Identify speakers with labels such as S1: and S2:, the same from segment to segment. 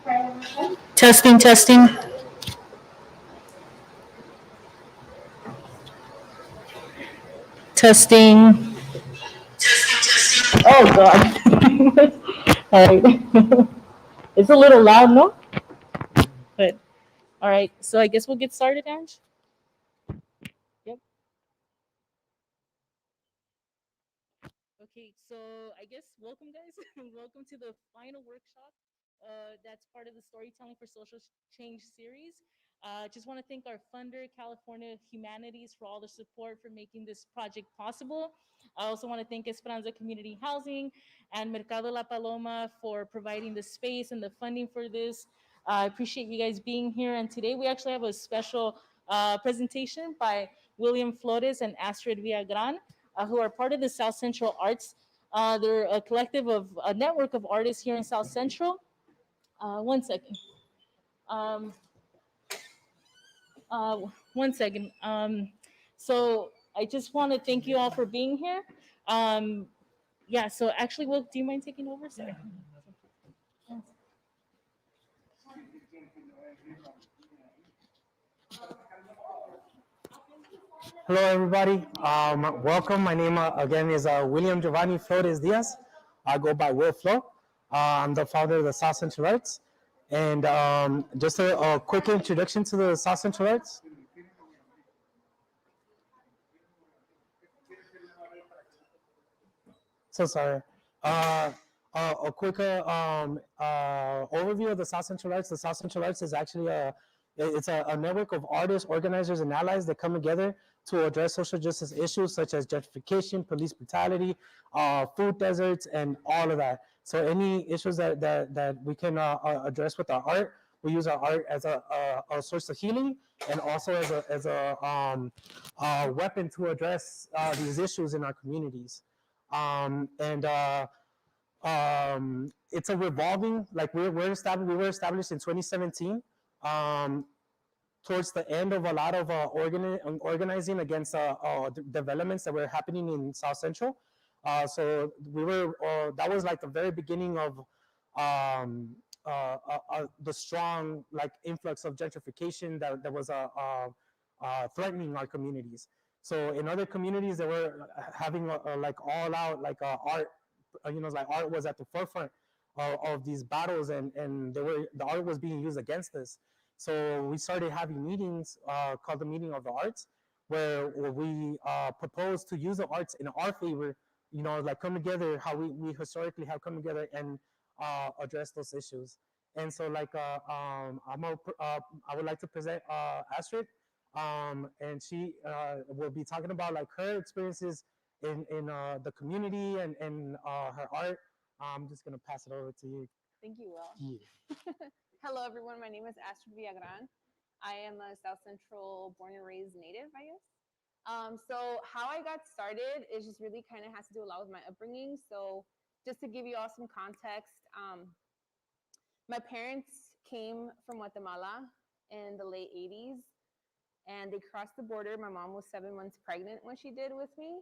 S1: Testing, testing, testing. Oh God! All right, it's a little loud, no? But all right, so I guess we'll get started, Ange. Yep. Okay, so I guess welcome, guys. Welcome to the final workshop. That's part of the Storytelling for Social Change series. Just want to thank our funder, California Humanities, for all the support for making this project possible. I also want to thank Esperanza Community Housing and Mercado La Paloma for providing the space and the funding for this. I appreciate you guys being here. And today we actually have a special presentation by William Flores and Astrid Viagra, who are part of the Siuth Central Arts. They're a collective of a network of artists here in Siuth Central. One second. Um, uh, One second. So I just want to thank you all for being here. Um, yeah. So actually, Will, do you mind taking over? Sorry.
S2: Hello, everybody. Welcome. My name again is William Giovanni Flores Diaz. I go by Will Flo. I'm the founder of the Siuth Central Arts. And just a quick introduction to the Siuth Central Arts. So sorry. A quick overview of the Siuth Central Arts. The Siuth Central Arts is actually a network of artists, organizers, and allies that come together to address social justice issues such as gentrification, police brutality, food deserts, and all of that. So any issues that we can address with our art, we use our art as a source of healing and also as a weapon to address these issues in our communities. And It's a revolving, like we were established in 2017, towards the end of a lot of organizing against developments that were happening in Siuth Central. So that was like the very beginning of the strong like influx of gentrification that was threatening our communities. So in other communities, they were having like all out like art, like art was at the forefront of these battles, and the art was being used against us. So we started having meetings called the Meeting of the Arts, where we proposed to use the arts in our favor, like come together how we historically have come together and address those issues. And so like I would like to present Astrid, and she will be talking about like her experiences in the community and her art. I'm just gonna pass it over to you.
S3: Thank you, Will.
S2: Yeah.
S3: Hello, everyone. My name is Astrid Viagra. I am a Siuth Central born and raised native, I guess. So how I got started is just really kind of has to do a lot with my upbringing. So just to give you all some context, my parents came from Guatemala in the late 80s, and they crossed the border. My mom was 7 months pregnant when she did with me.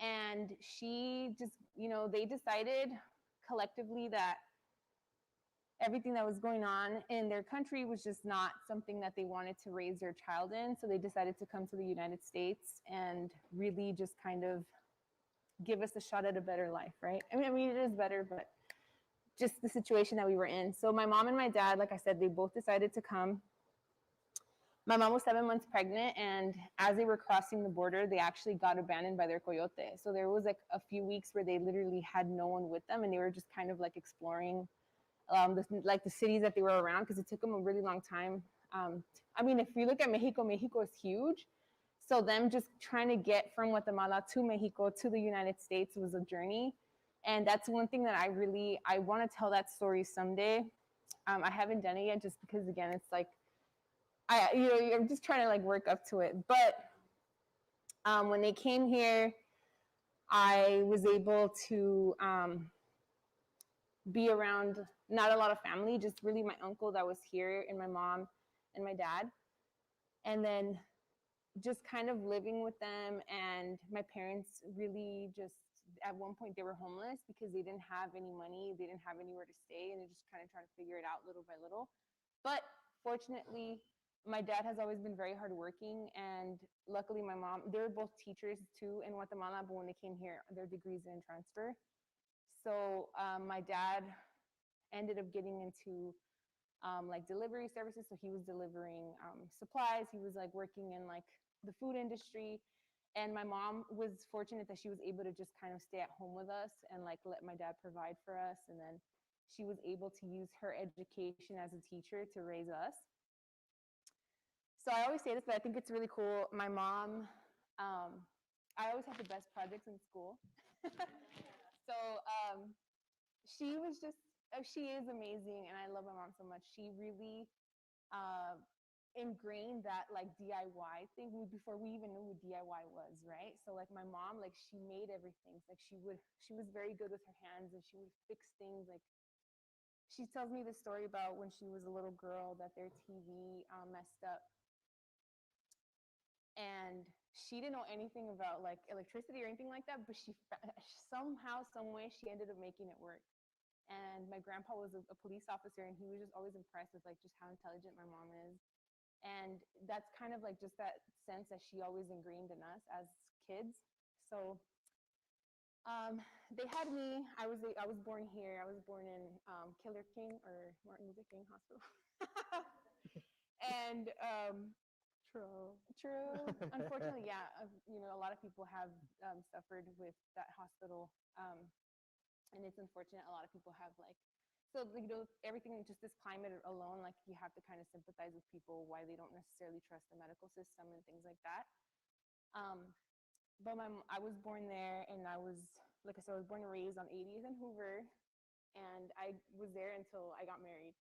S3: And she just, they decided collectively that everything that was going on in their country was just not something that they wanted to raise their child in. So they decided to come to the United States and really just kind of give us a shot at a better life, right? I mean, it is better, but just the situation that we were in. So my mom and my dad, like I said, they both decided to come. My mom was 7 months pregnant, and as they were crossing the border, they actually got abandoned by their coyote. So there was like a few weeks where they literally had no one with them, and they were just kind of like exploring the cities that they were around, because it took them a really long time. I mean, if you look at Mexico, Mexico is huge. So them just trying to get from Guatemala to Mexico to the United States was a journey. And that's one thing that I want to tell that story someday. I haven't done it yet just because, again, it's like, I'm just trying to like work up to it. But when they came here, I was able to be around not a lot of family, just really my uncle that was here and my mom and my dad. And then just kind of living with them, and my parents really just at one point they were homeless because they didn't have any money, they didn't have anywhere to stay, and they're just kind of trying to figure it out little by little. But fortunately, my dad has always been very hardworking, and luckily my mom, they were both teachers too in Guatemala, but when they came here, their degrees didn't transfer. So my dad ended up getting into like delivery services. So he was delivering supplies. He was like working in like the food industry. And my mom was fortunate that she was able to just kind of stay at home with us and like let my dad provide for us. And then she was able to use her education as a teacher to raise us. So I always say this, but I think it's really cool. My mom, I always have the best projects in school. So she was just, she is amazing, and I love my mom so much. She really ingrained that like DIY thing before we even knew what DIY was, right? So like my mom, like she made everything. Like she was very good with her hands, and she would fix things. Like she tells me the story about when she was a little girl that their TV messed up, and she didn't know anything about like electricity or anything like that, but she somehow, some way, she ended up making it work. And my grandpa was a police officer, and he was just always impressed with like just how intelligent my mom is. And that's kind of like just that sense that she always ingrained in us as kids. So they had me. I was born here. I was born in Killer King, or Martin Luther King Hospital. And true. Unfortunately, yeah. You know, a lot of people have suffered with that hospital, and it's unfortunate. A lot of people have like. So, you know, everything, just this climate alone, like you have to kind of sympathize with people why they don't necessarily trust the medical system and things like that. But I was born there, and I was, like I said, I was born and raised on 80th and Hoover, and I was there until I got married.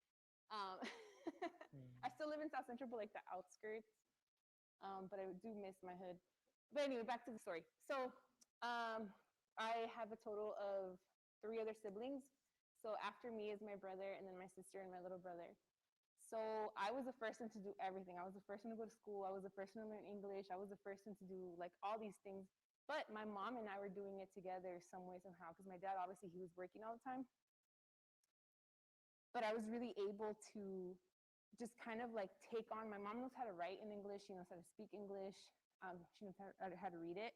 S3: I still live in South Central, but like the outskirts. But I do miss my hood. But anyway, back to the story. So I have a total of 3 other siblings. So after me is my brother, and then my sister and my little brother. So I was the first one to do everything. I was the first one to go to school. I was the first one to learn English. I was the first one to do like all these things. But my mom and I were doing it together some way, somehow, because my dad, obviously, he was working all the time. But I was really able to just kind of like take on, my mom knows how to write in English. She knows how to speak English. She knows how to read it.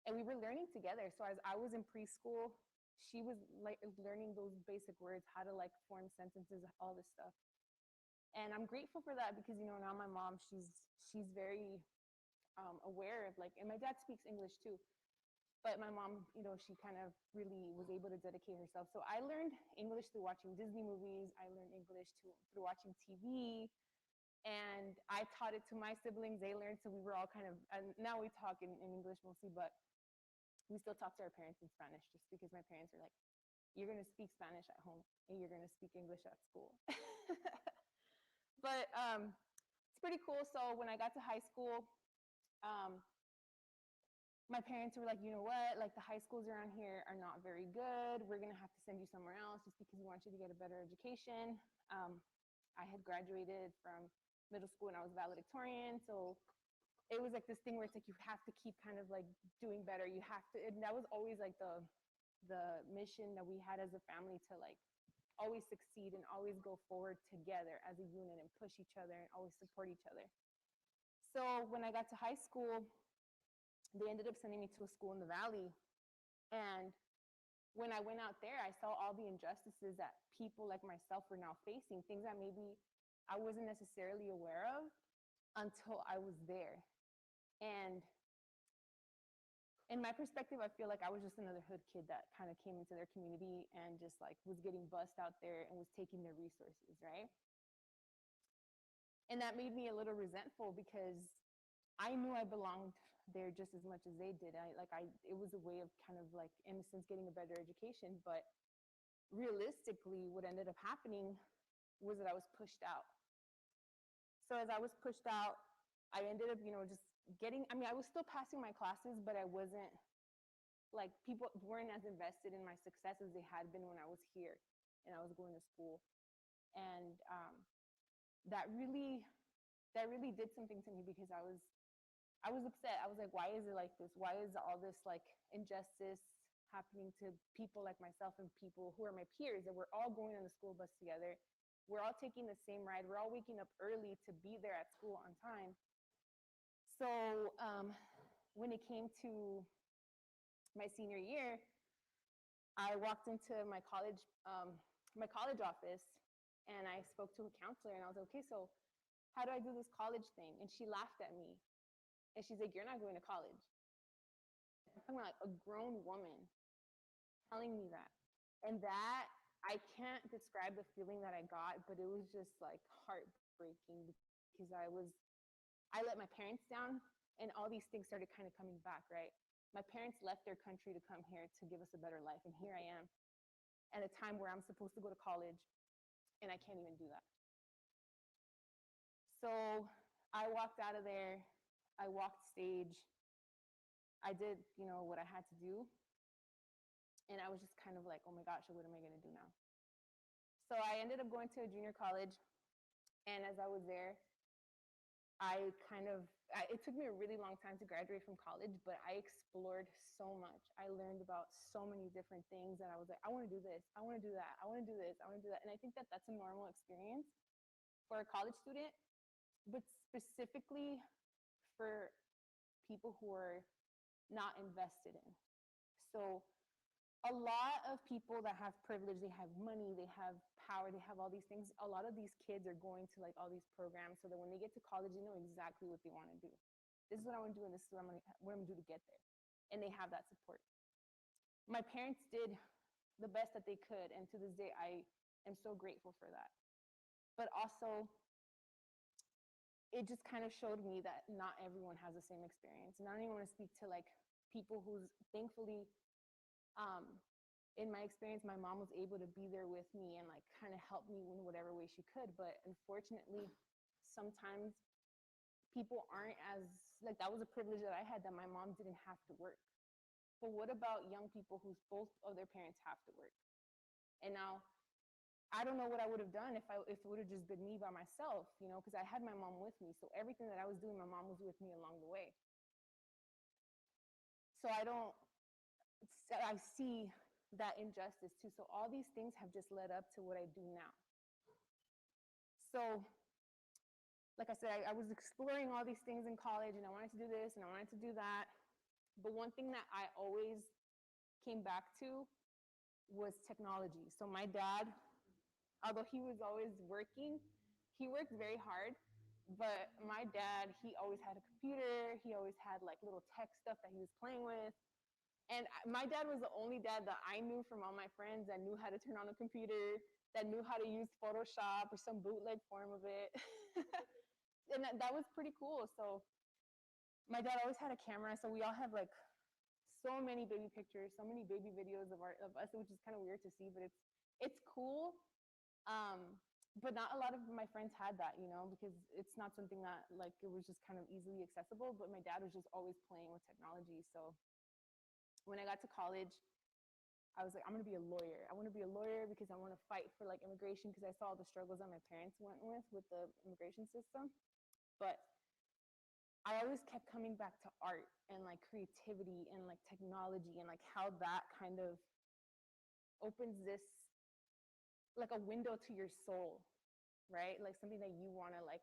S3: And we were learning together. So as I was in preschool, she was like learning those basic words, how to like form sentences, all this stuff. And I'm grateful for that because, you know, now my mom, she's very aware of like, and my dad speaks English too, but my mom, you know, she kind of really was able to dedicate herself. So I learned English through watching Disney movies. I learned English through watching TV, and I taught it to my siblings. They learned, so we were all kind of, and now we talk in English mostly, but we still talk to our parents in Spanish just because my parents are like, you're going to speak Spanish at home and you're going to speak English at school. But it's pretty cool. So when I got to high school, my parents were like, you know what, like the high schools around here are not very good. We're going to have to send you somewhere else just because we want you to get a better education. I had graduated from middle school and I was valedictorian. So it was like this thing where it's like you have to keep kind of like doing better. You have to, and that was always like the mission that we had as a family, to like always succeed and always go forward together as a unit and push each other and always support each other. So when I got to high school, they ended up sending me to a school in the Valley. And when I went out there, I saw all the injustices that people like myself were now facing, things that maybe I wasn't necessarily aware of until I was there. And in my perspective, I feel like I was just another hood kid that kind of came into their community and just like was getting bussed out there and was taking their resources, right? And that made me a little resentful because I knew I belonged there just as much as they did. It was a way of kind of like, in a sense, getting a better education. But realistically, what ended up happening was that I was pushed out. So as I was pushed out, I ended up, you know, just getting, I mean, I was still passing my classes, but I wasn't, like, people weren't as invested in my success as they had been when I was here and I was going to school. And that really did something to me because I was upset. I was like, why is it like this? Why is all this like injustice happening to people like myself and people who are my peers, that we're all going on the school bus together. We're all taking the same ride. We're all waking up early to be there at school on time. So when it came to my senior year, I walked into my college office, and I spoke to a counselor, and I was like, okay, so how do I do this college thing? And she laughed at me, and she's like, you're not going to college. I'm talking about like a grown woman telling me that. And that, I can't describe the feeling that I got, but it was just like heartbreaking, because I let my parents down, and all these things started kind of coming back, right? My parents left their country to come here to give us a better life, and here I am at a time where I'm supposed to go to college, and I can't even do that. So I walked out of there. I walked stage. I did, what I had to do. And I was just kind of like, oh my gosh, what am I going to do now? So I ended up going to a junior college. And as I was there, it took me a really long time to graduate from college, but I explored so much. I learned about so many different things that I was like, I want to do this. I want to do that. I want to do this. I want to do that. And I think that that's a normal experience for a college student, but specifically for people who are not invested in. So a lot of people that have privilege, they have money, they have power, they have all these things. A lot of these kids are going to like all these programs so that when they get to college, they know exactly what they want to do. This is what I want to do, and this is what I'm going to do to get there. And they have that support. My parents did the best that they could, and to this day, I am so grateful for that. But also, it just kind of showed me that not everyone has the same experience. And I don't even want to speak to like people who's thankfully, in my experience, my mom was able to be there with me and like kind of help me in whatever way she could. But unfortunately, sometimes people aren't as, like, that was a privilege that I had, that my mom didn't have to work. But what about young people whose both of their parents have to work? And now, I don't know what I would have done if it would have just been me by myself, because I had my mom with me. So everything that I was doing, my mom was with me along the way. So I see that injustice too. So all these things have just led up to what I do now. So like I said, I was exploring all these things in college, and I wanted to do this and I wanted to do that. But one thing that I always came back to was technology. So my dad, although he was always working, he worked very hard. But my dad, he always had a computer. He always had like little tech stuff that he was playing with. And my dad was the only dad that I knew from all my friends that knew how to turn on a computer, that knew how to use Photoshop or some bootleg form of it. And that was pretty cool. So my dad always had a camera. So we all have like so many baby pictures, so many baby videos of us, which is kind of weird to see, but it's cool. But not a lot of my friends had that, because it's not something that like it was just kind of easily accessible. But my dad was just always playing with technology. So when I got to college, I was like, I'm going to be a lawyer. I want to be a lawyer because I want to fight for like immigration, because I saw the struggles that my parents went with the immigration system. But I always kept coming back to art and like creativity and like technology, and like how that kind of opens this, like a window to your soul, right? Like something that you want to like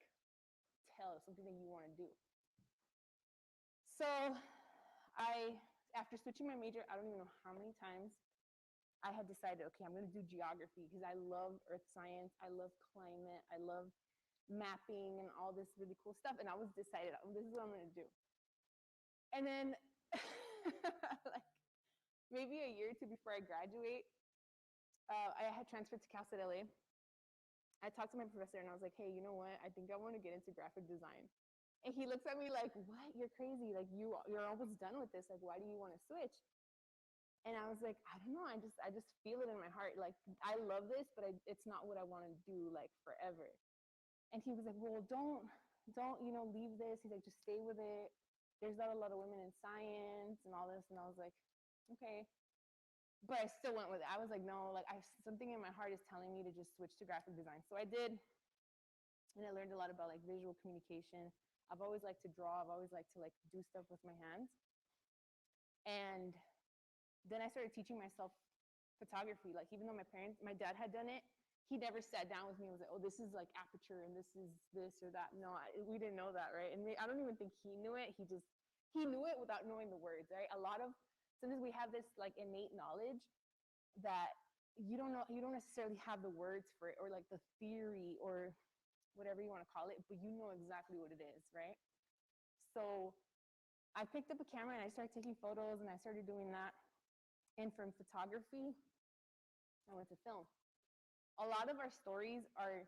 S3: tell, something that you want to do. So after switching my major, I don't even know how many times, I had decided, okay, I'm going to do geography because I love earth science. I love climate. I love mapping and all this really cool stuff. And I was decided, this is what I'm going to do. And then like maybe a year or two before I graduate, I had transferred to Cal State LA. I talked to my professor and I was like, hey, you know what? I think I want to get into graphic design. And he looks at me like, what? You're crazy. Like you're almost done with this. Like, why do you want to switch? And I was like, I don't know. I just feel it in my heart. Like, I love this, but it's not what I want to do like forever. And he was like, well, don't, leave this. He's like, just stay with it. There's not a lot of women in science and all this. And I was like, okay. But I still went with it. I was like, no, like something in my heart is telling me to just switch to graphic design. So I did. And I learned a lot about like visual communication. I've always liked to draw. I've always liked to like do stuff with my hands. And then I started teaching myself photography. Like, even though my dad had done it, he never sat down with me and was like, oh, this is like aperture and this is this or that. No, we didn't know that, right? And I don't even think he knew it. He knew it without knowing the words, right? Sometimes we have this like innate knowledge that you don't necessarily have the words for it, or like the theory or whatever you want to call it, but you know exactly what it is, right? So I picked up a camera and I started taking photos, and I started doing that. And from photography, I went to film. A lot of our stories are,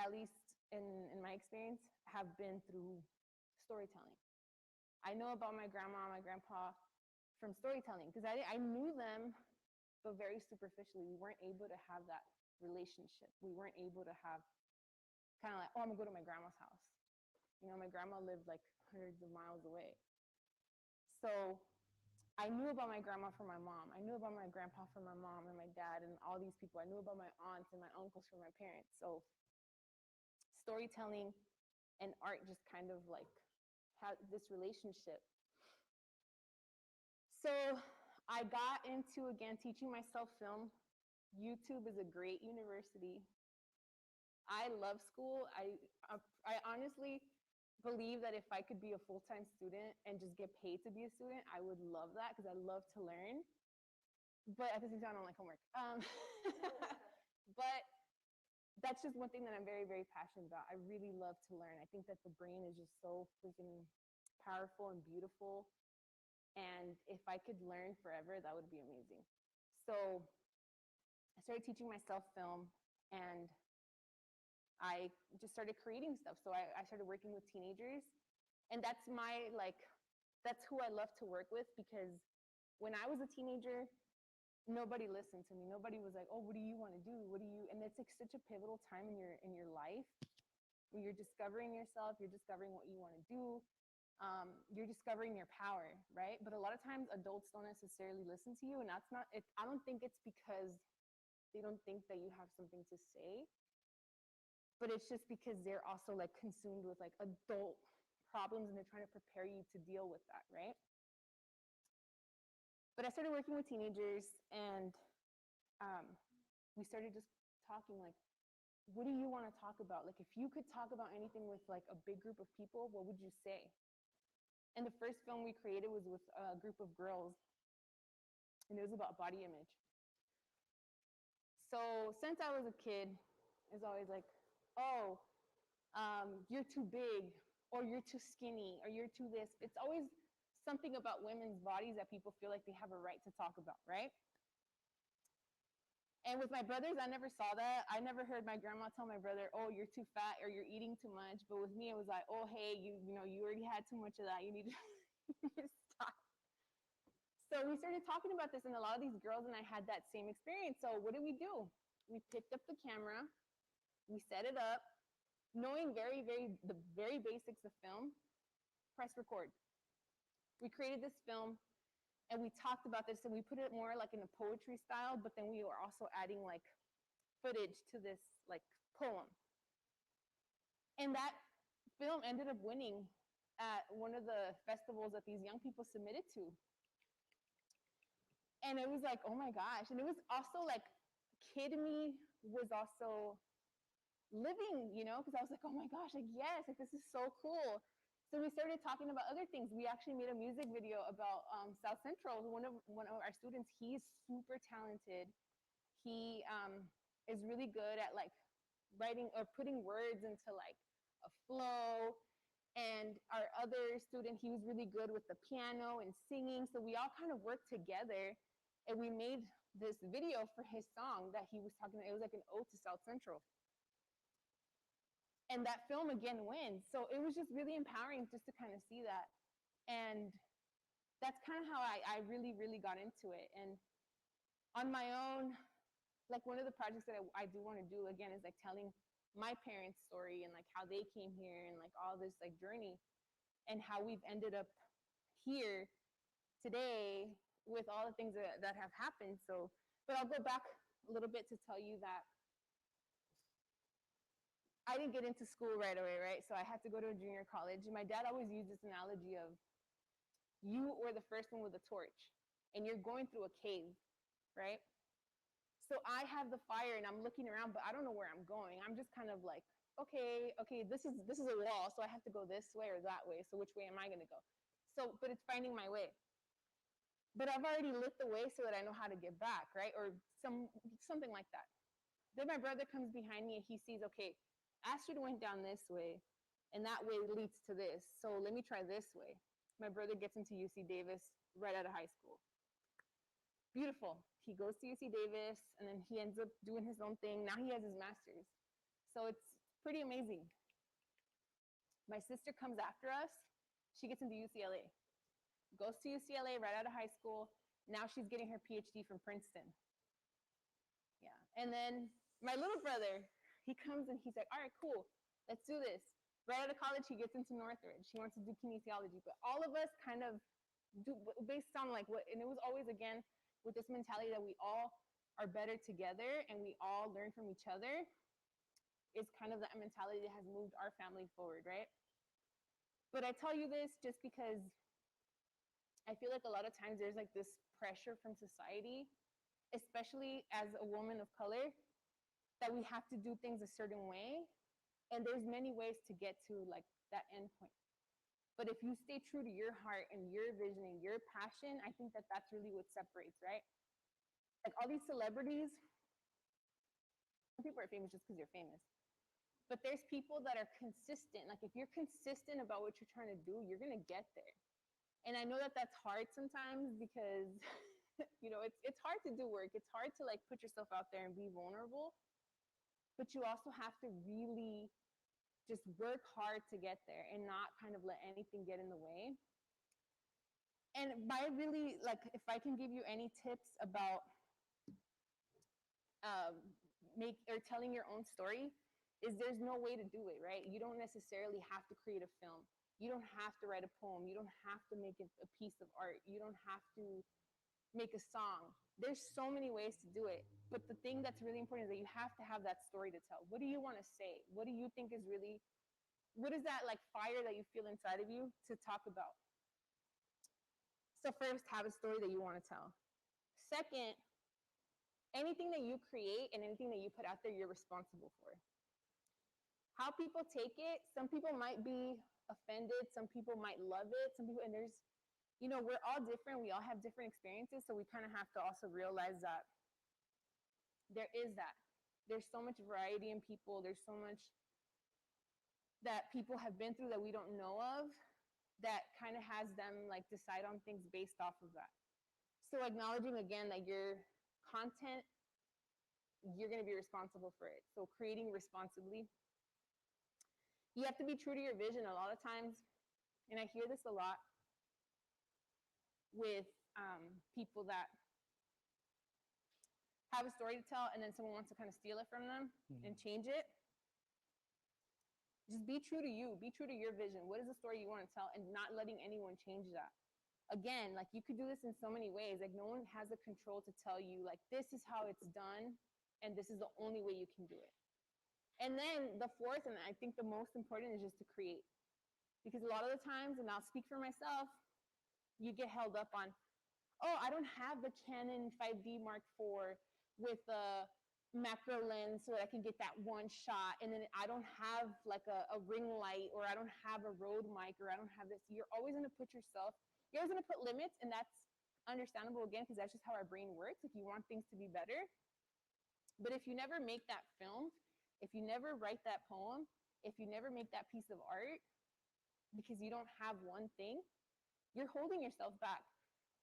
S3: at least in my experience, have been through storytelling. I know about my grandma and my grandpa from storytelling because I knew them, but very superficially. We weren't able to have that relationship. We weren't able to have kind of like, oh, I'm gonna go to my grandma's house. You know, my grandma lived like hundreds of miles away. So I knew about my grandma from my mom. I knew about my grandpa from my mom and my dad and all these people. I knew about my aunts and my uncles from my parents. So storytelling and art just kind of like had this relationship. So I got into, again, teaching myself film. YouTube is a great university. I love school. I honestly believe that if I could be a full-time student and just get paid to be a student, I would love that because I love to learn. But at the same time, I don't like homework. But that's just one thing that I'm very, very passionate about. I really love to learn. I think that the brain is just so freaking powerful and beautiful. And if I could learn forever, that would be amazing. So I started teaching myself film, and I just started creating stuff. So I started working with teenagers, and that's who I love to work with, because when I was a teenager, nobody listened to me. Nobody was like, oh, what do you want to do? And it's like such a pivotal time in your life where you're discovering yourself, you're discovering what you want to do, you're discovering your power, right? But a lot of times adults don't necessarily listen to you, and that's not it. I don't think it's because they don't think that you have something to say, but it's just because they're also like consumed with like adult problems, and they're trying to prepare you to deal with that, right? But I started working with teenagers, and we started just talking like, what do you want to talk about? Like, if you could talk about anything with like a big group of people, what would you say? And the first film we created was with a group of girls, and it was about body image. So since I was a kid, it's always like, oh, you're too big, or you're too skinny, or you're too this. It's always something about women's bodies that people feel like they have a right to talk about, right? And with my brothers, I never saw that. I never heard my grandma tell my brother, oh, you're too fat, or you're eating too much. But with me, it was like, oh, hey, you already had too much of that. You need to stop. So we started talking about this, and a lot of these girls and I had that same experience. So what did we do? We picked up the camera, we set it up, knowing the very basics of film. Press record. We created this film, and we talked about this, and we put it more like in a poetry style, but then we were also adding like footage to this like poem. And that film ended up winning at one of the festivals that these young people submitted to. And it was like, oh my gosh. And it was also like, kid me was also living, because I was like, oh my gosh, like, yes, like, this is so cool. So we started talking about other things. We actually made a music video about Siuth Central. One of our students, he's super talented. He is really good at like writing or putting words into like a flow. And our other student, he was really good with the piano and singing. So we all kind of worked together, and we made this video for his song that he was talking about. It was like an ode to Siuth Central. And that film again wins. So it was just really empowering just to kind of see that. And that's kind of how I really, really got into it. And on my own, like, one of the projects that I do want to do again is like telling my parents' story, and like how they came here, and like all this like journey, and how we've ended up here today with all the things that have happened. So, but I'll go back a little bit to tell you that I didn't get into school right away, right? So I had to go to a junior college. And my dad always used this analogy of, you were the first one with a torch. and you're going through a cave, right? So I have the fire and I'm looking around, but I don't know where I'm going. I'm just kind of like, okay, this is a wall, so I have to go this way or that way. So which way am I going to go? So, but it's finding my way. But I've already lit the way so that I know how to get back, right? Or something like that. Then my brother comes behind me and he sees, okay, Astrid went down this way, and that way leads to this. So let me try this way. My brother gets into UC Davis right out of high school. Beautiful. He goes to UC Davis, and then he ends up doing his own thing. Now he has his master's. So it's pretty amazing. My sister comes after us. She gets into UCLA. Goes to UCLA right out of high school. Now she's getting her PhD from Princeton. Yeah. And then my little brother, he comes and he's like, all right, cool. Let's do this. Right out of college, he gets into Northridge. He wants to do kinesiology. But all of us kind of do based on like what, and it was always, again, with this mentality that we all are better together and we all learn from each other, is kind of that mentality that has moved our family forward, right? But I tell you this just because I feel like a lot of times there's like this pressure from society, especially as a woman of color, that we have to do things a certain way. And there's many ways to get to like that end point. But if you stay true to your heart and your vision and your passion, I think that that's really what separates, right? Like all these celebrities, some people are famous just because you're famous. But there's people that are consistent. Like if you're consistent about what you're trying to do, you're going to get there. And I know that that's hard sometimes because, you know, it's hard to do work. It's hard to like put yourself out there and be vulnerable. But you also have to really just work hard to get there and not kind of let anything get in the way. And by really, like, if I can give you any tips about telling your own story, is there's no way to do it, right? You don't necessarily have to create a film. You don't have to write a poem. You don't have to make a piece of art. You don't have to make a song. There's so many ways to do it. But the thing that's really important is that you have to have that story to tell. What do you want to say? What do you think is really, what is that like fire that you feel inside of you to talk about? So first, have a story that you want to tell. Second, anything that you create and anything that you put out there, you're responsible for. How people take it, some people might be offended, some people might love it, some people, and there's, you know, we're all different, we all have different experiences, so we kind of have to also realize that there is that. There's so much variety in people, there's so much that people have been through that we don't know of, that kind of has them like decide on things based off of that. So acknowledging again that your content, you're going to be responsible for it. So creating responsibly. You have to be true to your vision a lot of times, and I hear this a lot with people that have a story to tell and then someone wants to kind of steal it from them and change it. Just be true to you. Be true to your vision. What is the story you want to tell, and not letting anyone change that. Again, like you could do this in so many ways. Like no one has the control to tell you like this is how it's done and this is the only way you can do it. And then the fourth, and I think the most important, is just to create. Because a lot of the times, and I'll speak for myself, you get held up on, oh, I don't have the Canon 5D Mark IV with a macro lens so that I can get that one shot. And then I don't have like a ring light, or I don't have a Rode mic, or I don't have this. You're always going to put yourself, you're always going to put limits, and that's understandable again, because that's just how our brain works if you want things to be better. But if you never make that film, if you never write that poem, if you never make that piece of art, because you don't have one thing, you're holding yourself back.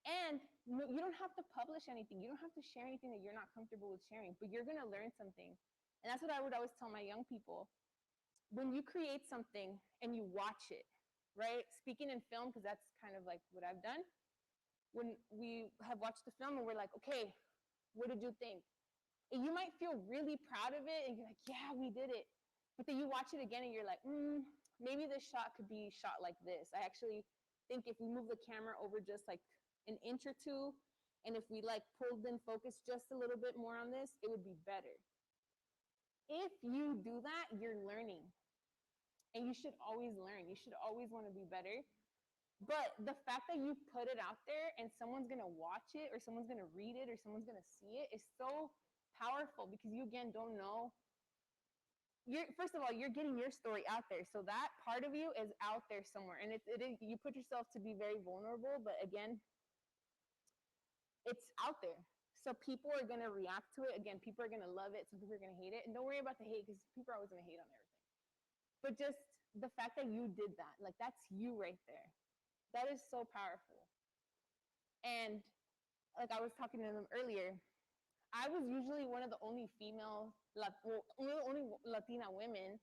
S3: And you don't have to publish anything. You don't have to share anything that you're not comfortable with sharing, but you're going to learn something. And that's what I would always tell my young people. When you create something and you watch it, right? Speaking in film, because that's kind of like what I've done. When we have watched the film and we're like, okay, what did you think? And you might feel really proud of it and you're like, yeah, we did it. But then you watch it again and you're like, maybe this shot could be shot like this. I actually think if we move the camera over just like an inch or two, and if we like pulled in focus just a little bit more on this, it would be better. If you do that, you're learning. And you should always learn. You should always want to be better. But the fact that you put it out there and someone's gonna watch it or someone's gonna read it or someone's gonna see it is so powerful, because you again don't know. You're, first of all, you're getting your story out there, so that part of you is out there somewhere, and it is, you put yourself to be very vulnerable, but again, it's out there. So people are gonna react to it. Again, people are gonna love it. Some people are gonna hate it, and don't worry about the hate, because people are always gonna hate on everything. But just the fact that you did that, like, that's you right there. That is so powerful. And like I was talking to them earlier, I was usually one of the only female, only Latina women,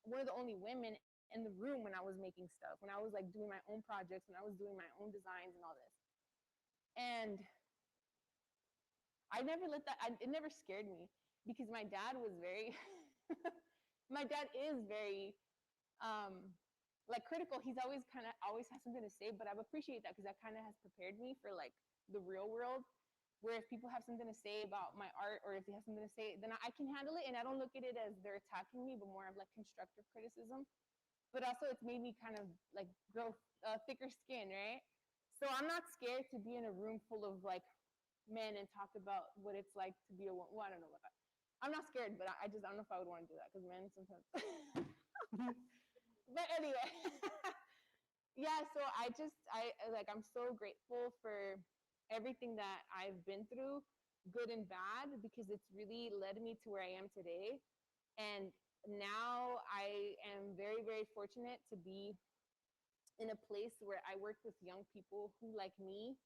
S3: one of the only women in the room when I was making stuff, when I was like doing my own projects, when I was doing my own designs and all this. And I never let that, it never scared me, because my dad was very, my dad is very, like critical. He's always always has something to say, but I've appreciated that, because that kind of has prepared me for like the real world, where if people have something to say about my art, or if they have something to say, then I can handle it, and I don't look at it as they're attacking me, but more of like constructive criticism. But also it's made me kind of like grow thicker skin, right? So I'm not scared to be in a room full of like men and talk about what it's like to be a woman. Well, I don't know what I'm not scared, but I don't know if I would want to do that, because men sometimes. But anyway, yeah. So I'm so grateful for everything that I've been through, good and bad, because it's really led me to where I am today. And now I am very, very fortunate to be in a place where I work with young people who, like me,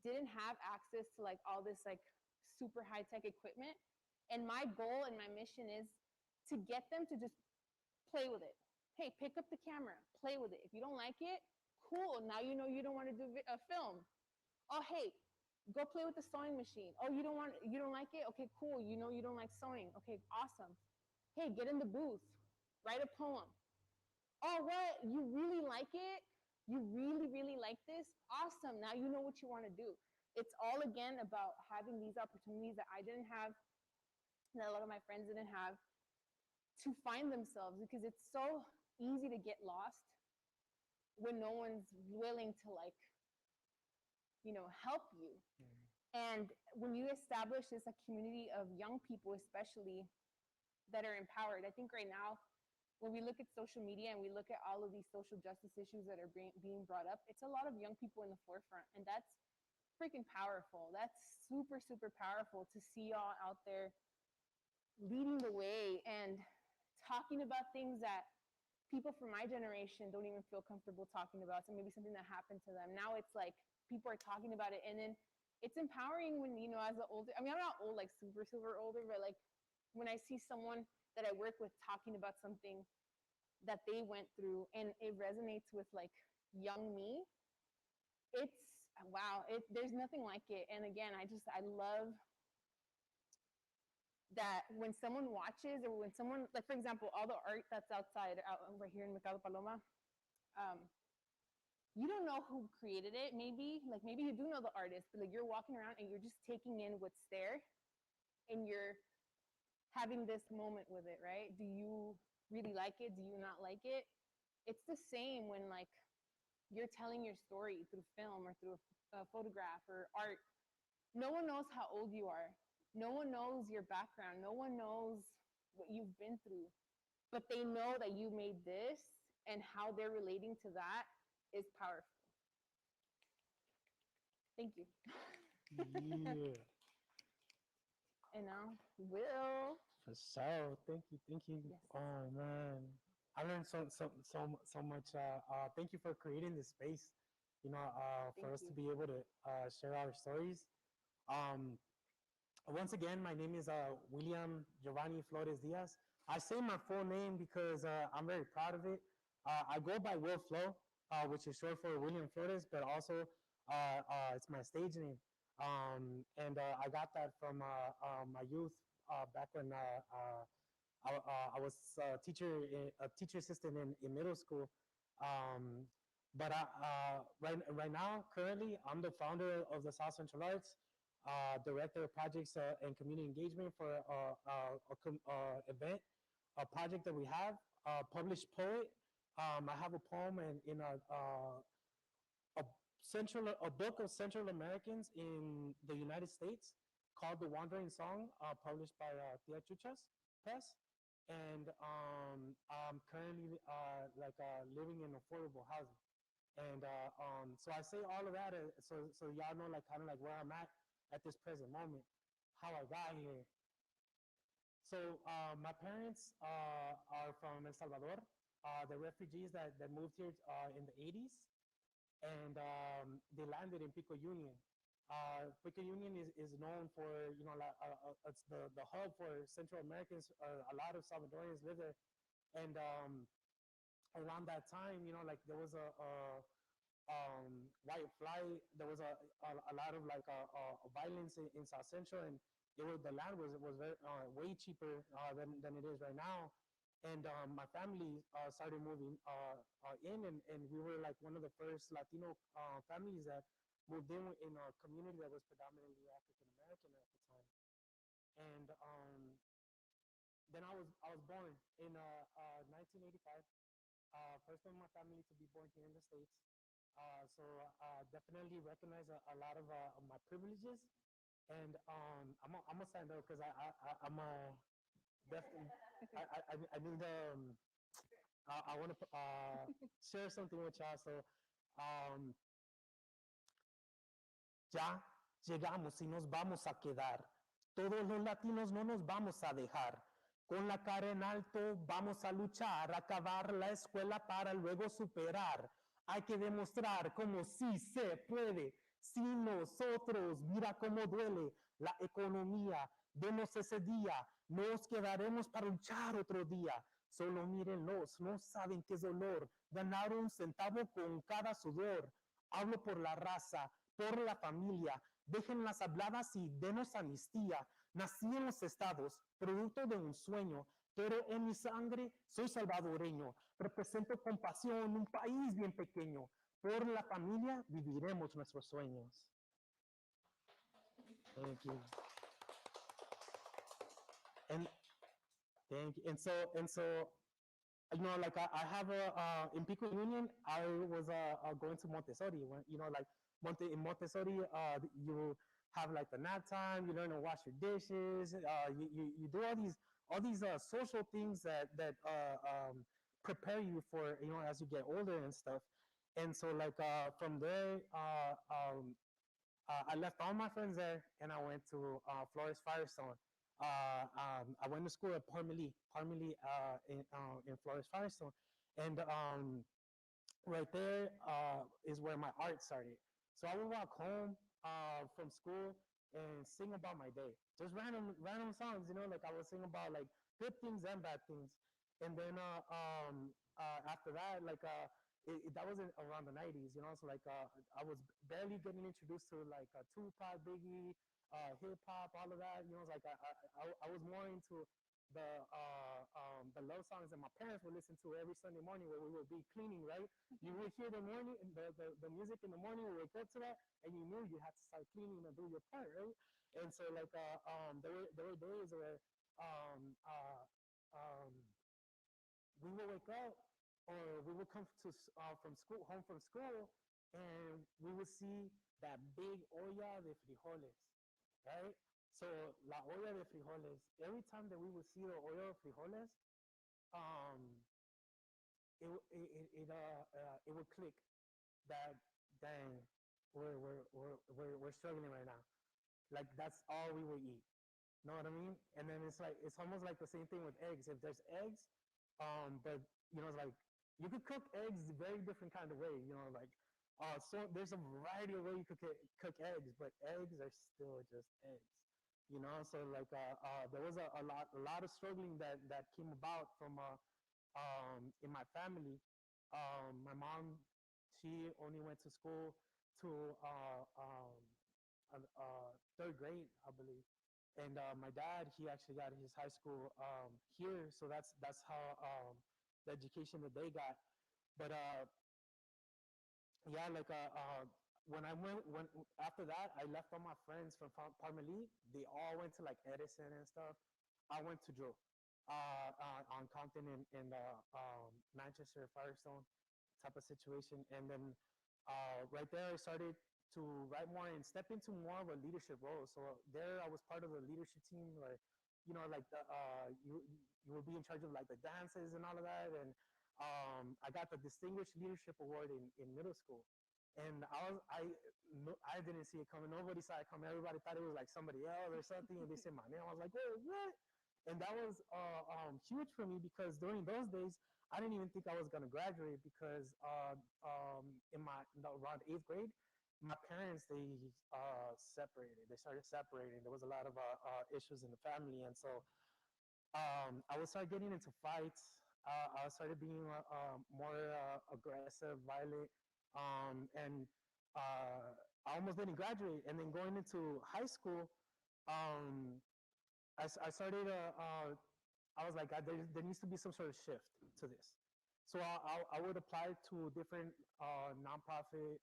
S3: didn't have access to like all this like super high tech equipment. And my goal and my mission is to get them to just play with it. Hey, pick up the camera, play with it. If you don't like it, cool. Now you know you don't want to do a film. Oh, hey, go play with the sewing machine. Oh, you don't like it? Okay, cool. You know you don't like sewing. Okay, awesome. Hey, get in the booth, write a poem. Oh, what? You really like it? You really, really like this? Awesome. Now you know what you want to do. It's all again about having these opportunities that I didn't have, that a lot of my friends didn't have, to find themselves, because it's so easy to get lost when no one's willing to like, help you. And when you establish this a community of young people, especially, that are empowered, I think right now, when we look at social media and we look at all of these social justice issues that are being brought up, it's a lot of young people in the forefront, and that's freaking powerful. That's super, super powerful to see y'all out there leading the way and talking about things that people from my generation don't even feel comfortable talking about. So maybe something that happened to them. Now it's like people are talking about it, and then it's empowering when, as an older, I mean, I'm not old, like super, super older, but like when I see someone that I work with talking about something that they went through and it resonates with like young me, it's wow. There's nothing like it. And again, I love that when someone watches, or when someone, like for example, all the art that's outside, out over here in Mercado Paloma, you don't know who created it. Maybe you do know the artist, but like you're walking around and you're just taking in what's there, and you're having this moment with it, right? Do you really like it? Do you not like it? It's the same when like you're telling your story through film or through a photograph or art. No one knows how old you are. No one knows your background. No one knows what you've been through, but they know that you made this, and how they're relating to that is powerful. Thank you.
S2: Yeah.
S3: And now, Will.
S2: For sure. Thank you.
S3: Yes.
S2: Oh man, I learned so much. Thank you for creating this space. For us to be able to share our stories. Once again, my name is William Giovanni Flores Diaz. I say my full name because I'm very proud of it. I go by Will Flo, which is short for William Flores, but also it's my stage name. And I got that from my youth back when I was a teacher assistant in middle school. But right now, currently, I'm the founder of the Siuth Central Arts, director of projects and community engagement for event, a project that we have, published poet. I have a poem in a book of Central Americans in the United States called The Wandering Song, published by Tia Chuchas Press. And I'm currently living in affordable housing. And so I say all of that so y'all know like kind of like where I'm at this present moment, how I got here. So my parents are from El Salvador. The refugees that moved here in the 80s, and they landed in Pico Union. Pico Union is known for, it's the hub for Central Americans. A lot of Salvadorians live there. And around that time, like there was a white flight. There was a lot of violence in South Central, and the land was very way cheaper than it is right now. And my family started moving in, and we were like one of the first Latino families that moved in a community that was predominantly African American at the time. And then I was born in 1985. First one in my family to be born here in the States. So definitely recognize a lot of my privileges. And I'm gonna stand up because I'm definitely I need I want to share something with y'all. So ya llegamos y nos vamos a quedar. Todos los latinos no nos vamos a dejar. Con la cara en alto vamos a luchar, acabar la escuela para luego superar. Hay que demostrar cómo sí se puede. Sin nosotros, mira cómo duele la economía. Denos ese día, nos quedaremos para luchar otro día. Solo mírenlos, no saben qué es dolor. Ganar un centavo con cada sudor. Hablo por la raza, por la familia. Dejen las habladas y denos amnistía. Nací en los estados, producto de un sueño, pero en mi sangre soy salvadoreño. Represento con pasión un país bien pequeño. Por la familia viviremos nuestros sueños. Thank you. And thank you. And so, like I have in Pico Union, I was going to Montessori. In Montessori, you have like the nap time. You learn to wash your dishes. You do all these social things that prepare you for as you get older and stuff. And so from there, I left all my friends there, and I went to Flores Firestone. I went to school at Parmelee in Flores Firestone, and right there is where my art started. So I would walk home from school and sing about my day, just random songs, like I would sing about like good things and bad things. And then after that, that wasn't around the 90s, so I was barely getting introduced to Tupac, Biggie, hip hop, all of that. I was more into the love songs that my parents would listen to every Sunday morning when we would be cleaning, right? You would hear the music in the morning, we would wake up to that, and you knew you had to start cleaning and do your part, right? And so there were days where we would wake up, or we would come home from school, and we would see that big olla de frijoles, right? So la olla de frijoles. Every time that we would see the olla de frijoles, it would click that dang, we're struggling right now. Like that's all we would eat. Know what I mean? And then it's almost like the same thing with eggs. If there's eggs, but it's like you could cook eggs very different kind of way. So there's a variety of ways you could cook eggs, but eggs are still just eggs. So there was a lot of struggling that came about from in my family. My mom, she only went to school to third grade, I believe, and my dad, he actually got his high school here, so that's how the education that they got. But yeah, when after that, I left all my friends from Parmelee. They all went to Edison and stuff. I went to Drew on Compton in Manchester, Firestone type of situation. And then right there, I started to write more and step into more of a leadership role. So there, I was part of the leadership team, where, like you would be in charge of like the dances and all of that. And I got the Distinguished Leadership Award in middle school. And I didn't see it coming. Nobody saw it coming. Everybody thought it was like somebody else or something. And they said my name. I was like, whoa, what? And that was huge for me, because during those days, I didn't even think I was gonna graduate, because around 8th grade, my parents, they separated. They started separating. There was a lot of issues in the family, and so I would start getting into fights. I started being more aggressive, violent, and I almost didn't graduate. And then going into high school, um, I started. I was like, there needs to be some sort of shift to this. So I would apply to different nonprofit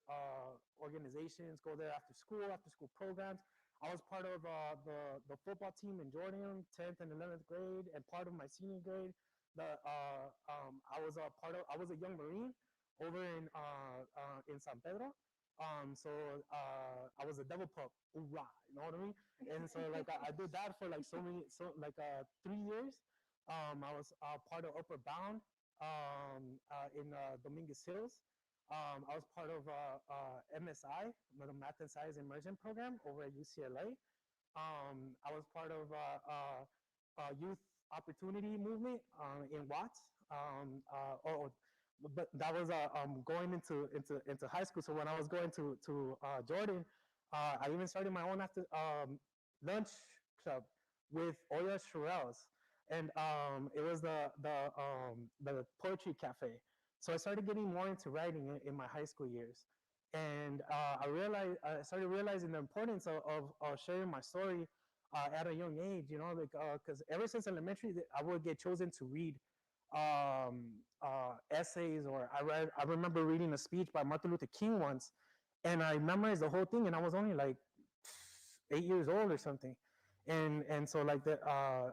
S2: organizations, go there after school programs. I was part of the football team in Jordan, 10th and 11th grade, and part of my senior grade. I was a young Marine over in San Pedro. So I was a double pup, hoorah, you know what I mean? And so like I did that for like 3 years. I was part of Upper Bound in Dominguez Hills. I was part of MSI, the Math and Science Immersion Program over at UCLA. I was part of Youth Opportunity Movement in Watts. But that was going into high school. So when I was going to Jordan, I even started my own after lunch club with Oya Shurels, and it was the poetry cafe. So I started getting more into writing in my high school years, and I started realizing the importance of sharing my story at a young age. Because ever since elementary, I would get chosen to read essays, or I remember reading a speech by Martin Luther King once, and I memorized the whole thing, and I was only like 8 years old or something, and so like that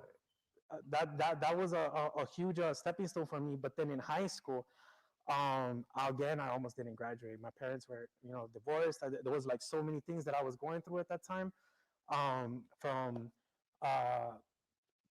S2: was a huge stepping stone for me. But then in high school, again, I almost didn't graduate. My parents were divorced. There was like so many things that I was going through at that time, from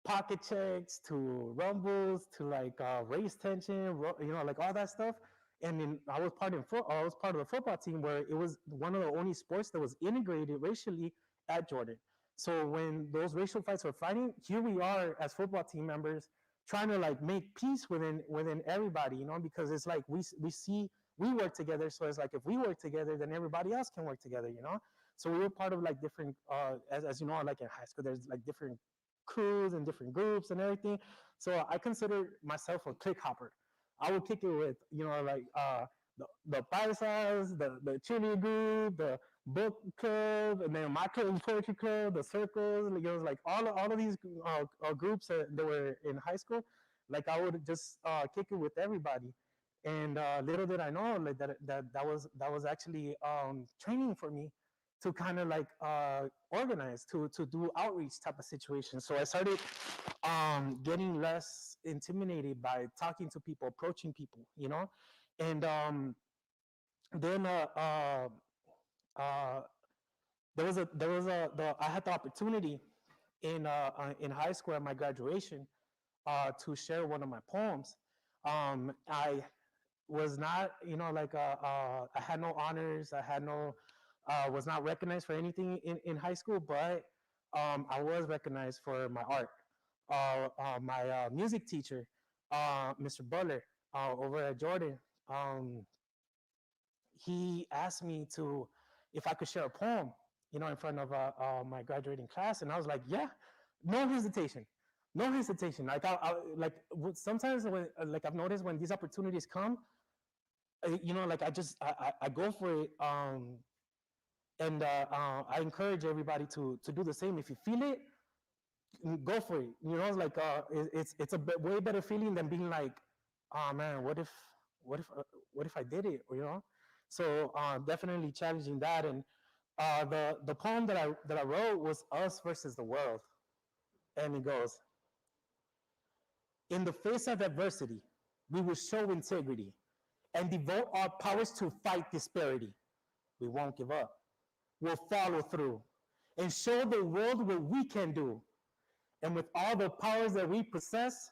S2: pocket checks to rumbles to like race tension, like all that stuff. And then I was part of the football team, where it was one of the only sports that was integrated racially at Jordan. So when those racial fights were fighting, here we are as football team members trying to like make peace within everybody, because it's like we work together. So it's like if we work together, then everybody else can work together. So we were part of like different, as you know, like in high school, there's like different crews and different groups and everything. So I consider myself a click hopper. I would kick it with, like the paisas, the cheerleading group, the book club, and then my club, poetry club, the circles. Like all of these groups that were in high school. Like I would just kick it with everybody. And little did I know, like that was actually training for me to kind of like organize, to do outreach type of situations. So I started getting less intimidated by talking to people, approaching people, and then I had the opportunity in high school at my graduation to share one of my poems. I was not, I had no honors. I had no, was not recognized for anything in high school, but I was recognized for my art. My music teacher, Mr. Butler, over at Jordan, he asked me if I could share a poem, in front of my graduating class, and I was like, yeah, no hesitation. No hesitation. Like sometimes when like I've noticed when these opportunities come, like I go for it, and I encourage everybody to do the same. If you feel it, go for it. It's like it's a way better feeling than being like, oh man, what if I did it? So definitely challenging that. And the poem that I wrote was Us Versus the World, and it goes: in the face of adversity, we will show integrity and devote our powers to fight disparity. We won't give up. We'll follow through and show the world what we can do. And with all the powers that we possess,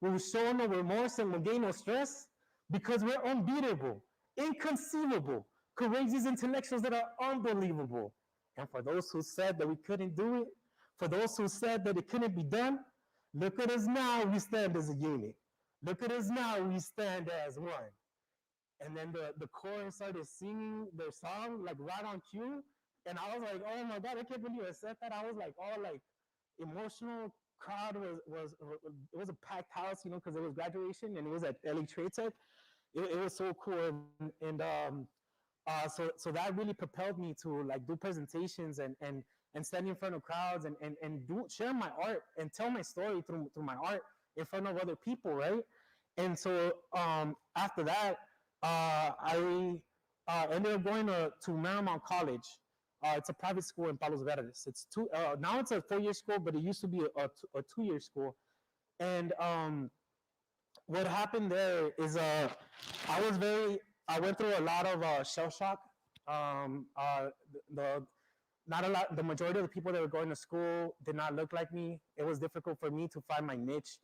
S2: we will show no remorse and will gain no stress because we're unbeatable, inconceivable, courageous intellectuals that are unbelievable. And for those who said that we couldn't do it, for those who said that it couldn't be done, look at us now, we stand as a unit. Look at us now, we stand as one. And then the chorus started singing their song like right on cue. And I was like, oh my God, I can't believe I said that. I was like all like emotional. Crowd was it was a packed house, you know, because it was graduation and it was at LA Trade Tech. It was so cool, and so that really propelled me to like do presentations and stand in front of crowds and do share my art and tell my story through my art in front of other people, right? And so after that, I ended up going to Marymount College. It's a private school in Palos Verdes. It's now it's a 4-year school, but it used to be a 2-year school. And what happened there is I went through a lot of shell shock. The majority of the people that were going to school did not look like me. It was difficult for me to find my niche.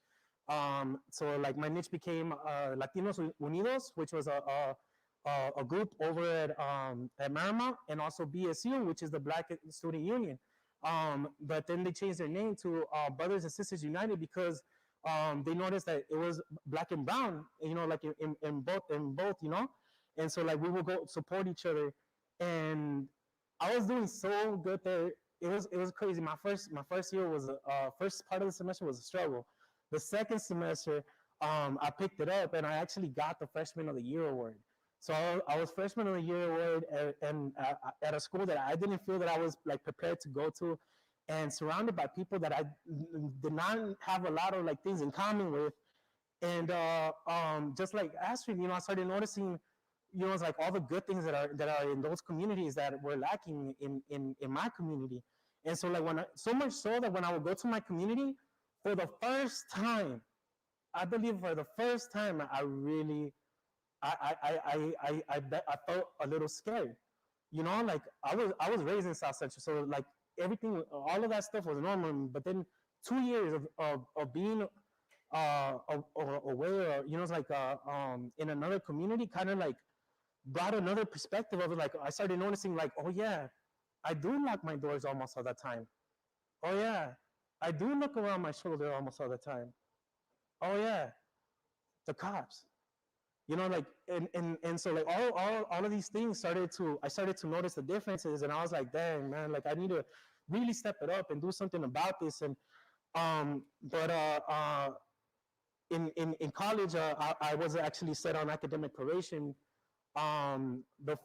S2: So like my niche became Latinos Unidos, which was a group over at Marymount, and also BSU, which is the Black Student Union. But then they changed their name to Brothers and Sisters United because they noticed that it was black and brown, you know, like in both, you know. And so like we would go support each other, and I was doing so good there. It was crazy. My first year was first part of the semester was a struggle. The second semester, I picked it up and I actually got the Freshman of the Year award. So I was Freshman of the Year award and at a school that I didn't feel that I was like prepared to go to, and surrounded by people that I did not have a lot of like things in common with. And just like Astrid, you know, I started noticing, you know, it's like all the good things that are in those communities that were lacking in my community. And so like so much so that when I would go to my community for the first time, I believe for the first time, I really I felt a little scared. You know, like I was raised in Siuth Central, so like everything, all of that stuff was normal. But then 2 years of being aware, you know, it's like in another community, kind of like brought another perspective of it. Like I started noticing, like, oh yeah, I do lock my doors almost all the time. Oh yeah, I do look around my shoulder almost all the time. Oh yeah, the cops. You know, like and so like all of these things I started to notice the differences, and I was like, dang man, like I need to really step it up and do something about this. And but in college, I was actually set on academic probation. The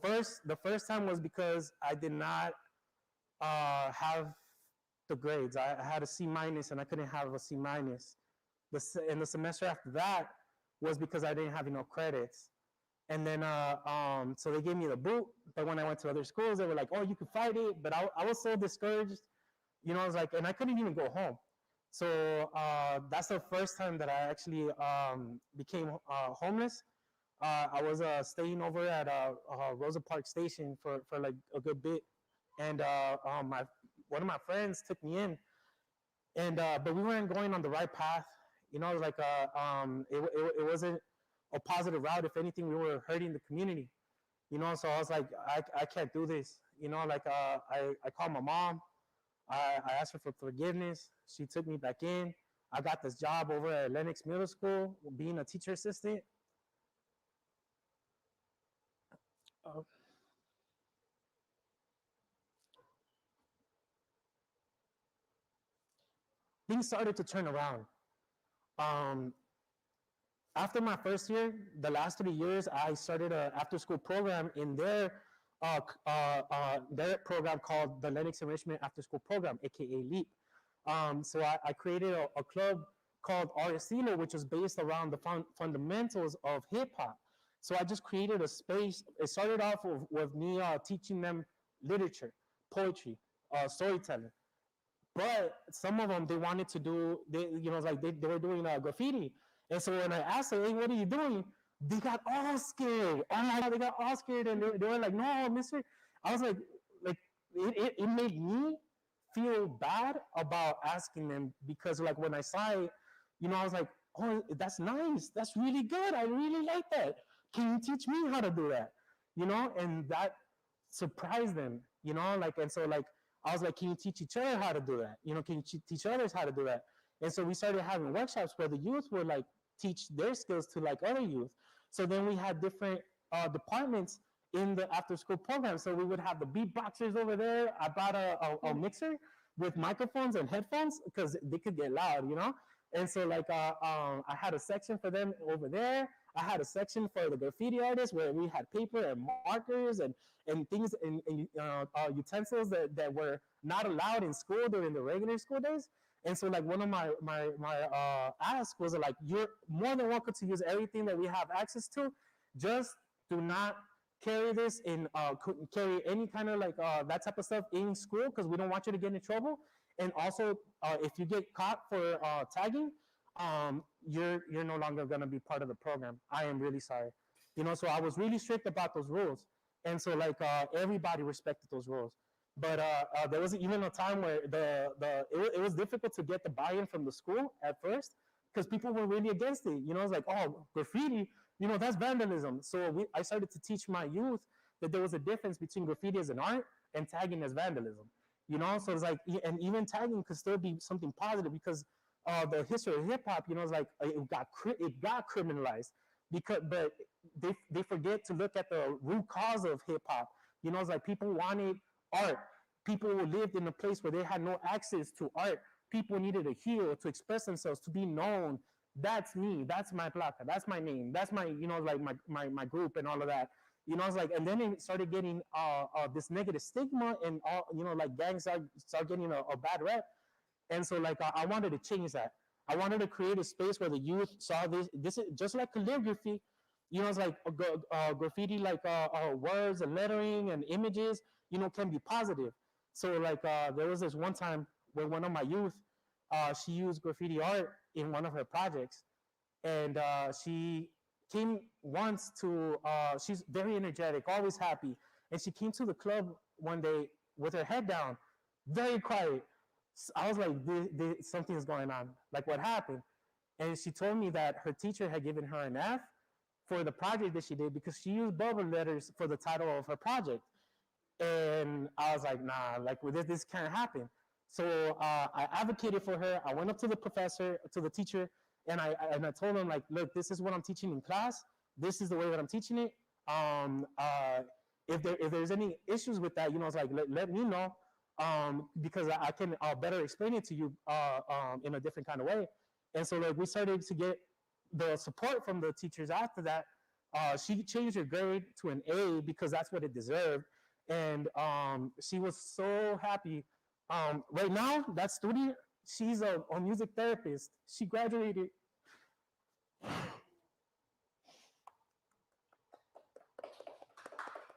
S2: first time was because I did not have the grades. I had a C minus, and I couldn't have a C minus. And the semester after that was because I didn't have enough credits. And then, so they gave me the boot. But when I went to other schools, they were like, oh, you can fight it. But I was so discouraged, you know, I was like, and I couldn't even go home. So that's the first time that I actually became homeless. I was staying over at Rosa Park Station for like a good bit. And one of my friends took me in. And but we weren't going on the right path. You know, like it wasn't a positive route. If anything, we were hurting the community. You know, so I was like, I can't do this. You know, like I called my mom. I asked her for forgiveness. She took me back in. I got this job over at Lennox Middle School, being a teacher assistant. Things started to turn around. After my first year, the last 3 years, I started an after-school program in their program called the Lennox Enrichment After-School Program, aka LEAP. So I created a club called Aristino, which was based around the fundamentals of hip-hop. So I just created a space. It started off with me teaching them literature, poetry, storytelling. But some of them, they wanted to do, you know, like they were doing graffiti. And so when I asked them, hey, what are you doing? they got all scared. Oh my God, they got all scared. And they were like, no, mister. I was like it made me feel bad about asking them because like when I saw it, I was like, oh, that's nice. That's really good. I really like that. Can you teach me how to do that? And that surprised them, like, and so like, I was like, can you teach each other how to do that? Can you teach others how to do that? And so we started having workshops where the youth would like teach their skills to like other youth. So then we had different departments in the after school program. So we would have the beatboxers over there. I brought a mixer with microphones and headphones because they could get loud. And so like I had a section for them over there. I had a section for the graffiti artists where we had paper and markers and things and utensils that were not allowed in school during the regular school days. And so like one of my asks was like, you're more than welcome to use everything that we have access to. Just do not carry this in carry any kind of like that type of stuff in school because we don't want you to get in trouble. And also if you get caught for tagging, you're no longer going to be part of the program. I am really sorry. So I was really strict about those rules. And so like everybody respected those rules. But there was even a time where it was difficult to get the buy-in from the school at first because people were really against it. It's like, oh, graffiti, that's vandalism. So I started to teach my youth that there was a difference between graffiti as an art and tagging as vandalism. So it's like, and even tagging could still be something positive because the history of hip hop, it's like it got criminalized but they forget to look at the root cause of hip hop. It's like people wanted art. People who lived in a place where they had no access to art. People needed to heal, to express themselves, to be known. That's me. That's my placa. That's my name. That's my, like my group and all of that. It's like, and then it started getting this negative stigma and all, like gangs start getting a bad rep. And so like I wanted to change that. I wanted to create a space where the youth saw this. This is just like calligraphy. It's like graffiti, like words and lettering and images, can be positive. So like there was this one time where one of my youth, she used graffiti art in one of her projects. And she came once to, she's very energetic, always happy. And she came to the club one day with her head down, very quiet. I was like, something's going on. Like, what happened? And she told me that her teacher had given her an F for the project that she did because she used bubble letters for the title of her project. And I was like, nah, like this can't happen. So I advocated for her. I went up to the professor, to the teacher, and I told him like, look, this is what I'm teaching in class. This is the way that I'm teaching it. If there's any issues with that, it's like let me know. Because I can better explain it to you in a different kind of way. And so like we started to get the support from the teachers after that. She changed her grade to an A because that's what it deserved. And she was so happy. Right now, that student, she's a music therapist. She graduated.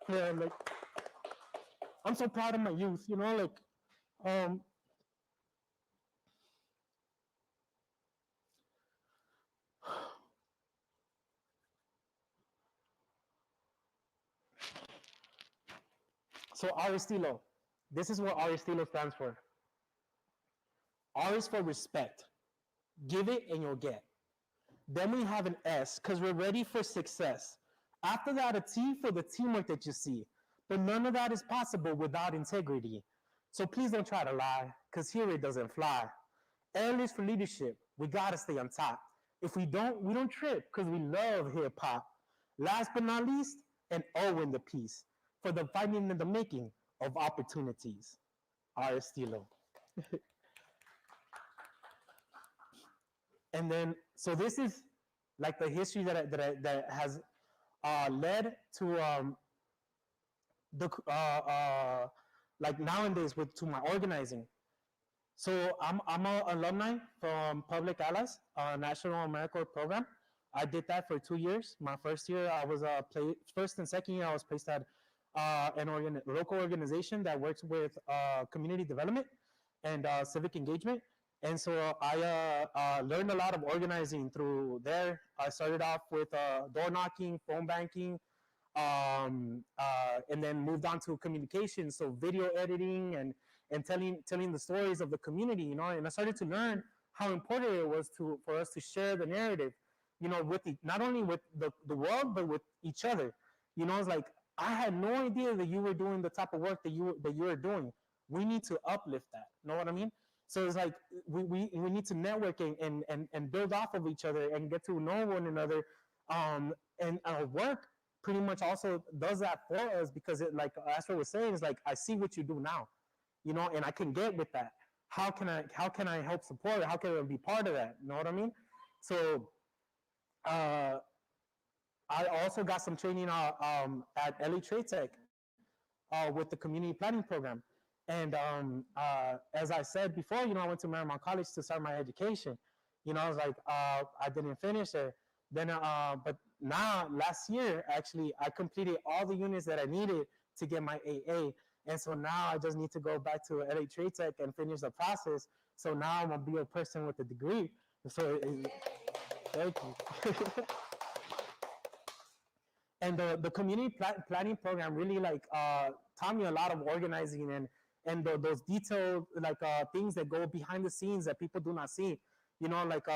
S2: Yeah, like, I'm so proud of my youth, like, so Aristilo, this is what Aristilo stands for. R is for respect. Give it and you'll get. Then we have an S because we're ready for success. After that, a T for the teamwork that you see. But none of that is possible without integrity. So please don't try to lie, because here it doesn't fly. L is for leadership. We gotta stay on top. If we don't trip, because we love hip hop. Last but not least, an O in the piece for the finding and the making of opportunities. R. Estilo. And then, so this is like the history that has led to like nowadays to my organizing. So I'm an alumni from Public Allies, National AmeriCorps program. I did that for 2 years. My first year, I was first and second year, I was placed at local organization that works with community development and civic engagement. And so I learned a lot of organizing through there. I started off with door knocking, phone banking, and then moved on to communication, so video editing and telling the stories of the community, you know. And I started to learn how important it was for us to share the narrative, you know, with not only with the world but with each other. You know, it's like I had no idea that you were doing the type of work that you were doing. We need to uplift that. Know what I mean? So it's like we need to network and build off of each other and get to know one another. And our work pretty much also does that for us, because it, like Astrid was saying, is like, I see what you do now, you know, and I can get with that. How can I help support it? How can I be part of that? You know what I mean? So I also got some training at LA Trade Tech with the community planning program. And as I said before, you know, I went to Marymount College to start my education. You know, I was like, I didn't finish it. Then, but now, last year, actually, I completed all the units that I needed to get my AA. And so now I just need to go back to LA Trade Tech and finish the process. So now I'm a BO person with a degree. So, thank you. And the community planning program really like taught me a lot of organizing and those detailed like things that go behind the scenes that people do not see. You know, like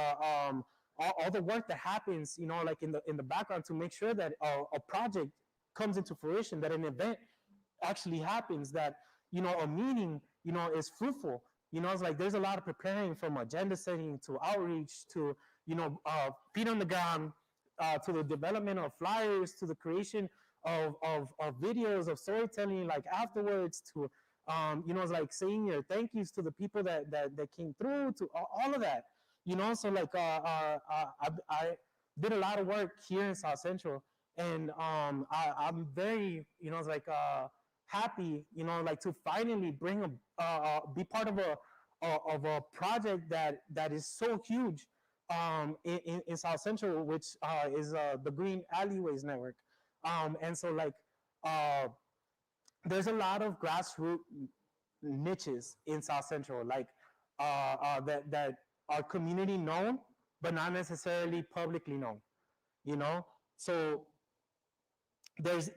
S2: all the work that happens, you know, like in the background to make sure that a project comes into fruition, that an event actually happens, that, you know, a meeting, you know, is fruitful. You know, it's like there's a lot of preparing, from agenda setting to outreach to, you know, feet on the ground, to the development of flyers, to the creation of videos, of storytelling, like afterwards, to, you know, it's like saying your thank yous to the people that came through, to all of that, you know. So like I did a lot of work here in South Central, and I'm very, you know, it's like happy, you know, like to finally bring be part of a project that is so huge in South Central, which is the Green Alleyways Network. And so like there's a lot of grassroots niches in South Central, like that are community known, but not necessarily publicly known, you know. So there's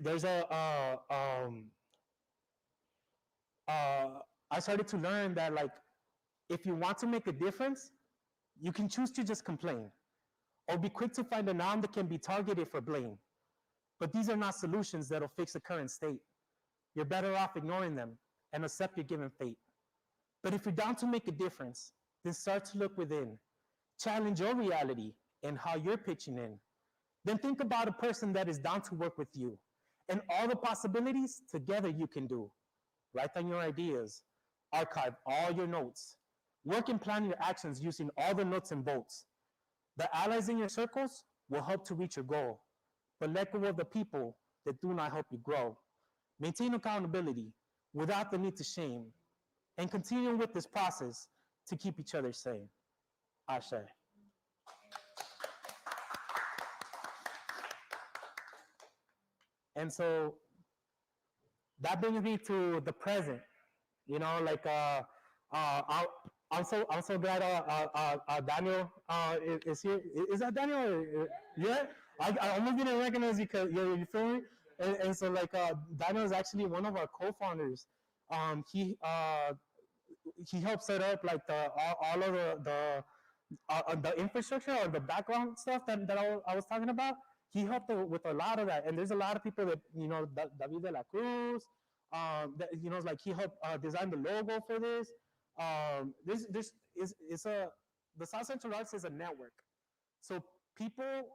S2: I started to learn that, like, if you want to make a difference, you can choose to just complain or be quick to find a noun that can be targeted for blame. But these are not solutions that'll fix the current state. You're better off ignoring them and accept your given fate. But if you're down to make a difference, then start to look within. Challenge your reality and how you're pitching in. Then think about a person that is down to work with you and all the possibilities together you can do. Write down your ideas, archive all your notes, work and plan your actions using all the nuts and bolts. The allies in your circles will help to reach your goal, but let go of the people that do not help you grow. Maintain accountability without the need to shame, and continue with this process to keep each other sane. Ashe. And so that brings me to the present. You know, like I'm so glad Daniel is here. Is that Daniel? Yeah, I almost didn't recognize you because you feel me. And so like Daniel is actually one of our co-founders. He helped set up like all of the infrastructure or the background stuff that I was talking about. He helped with a lot of that, and there's a lot of people that, you know, David de la Cruz, that, you know, like he helped design the logo for this. This is the South Central Arts is a network, so people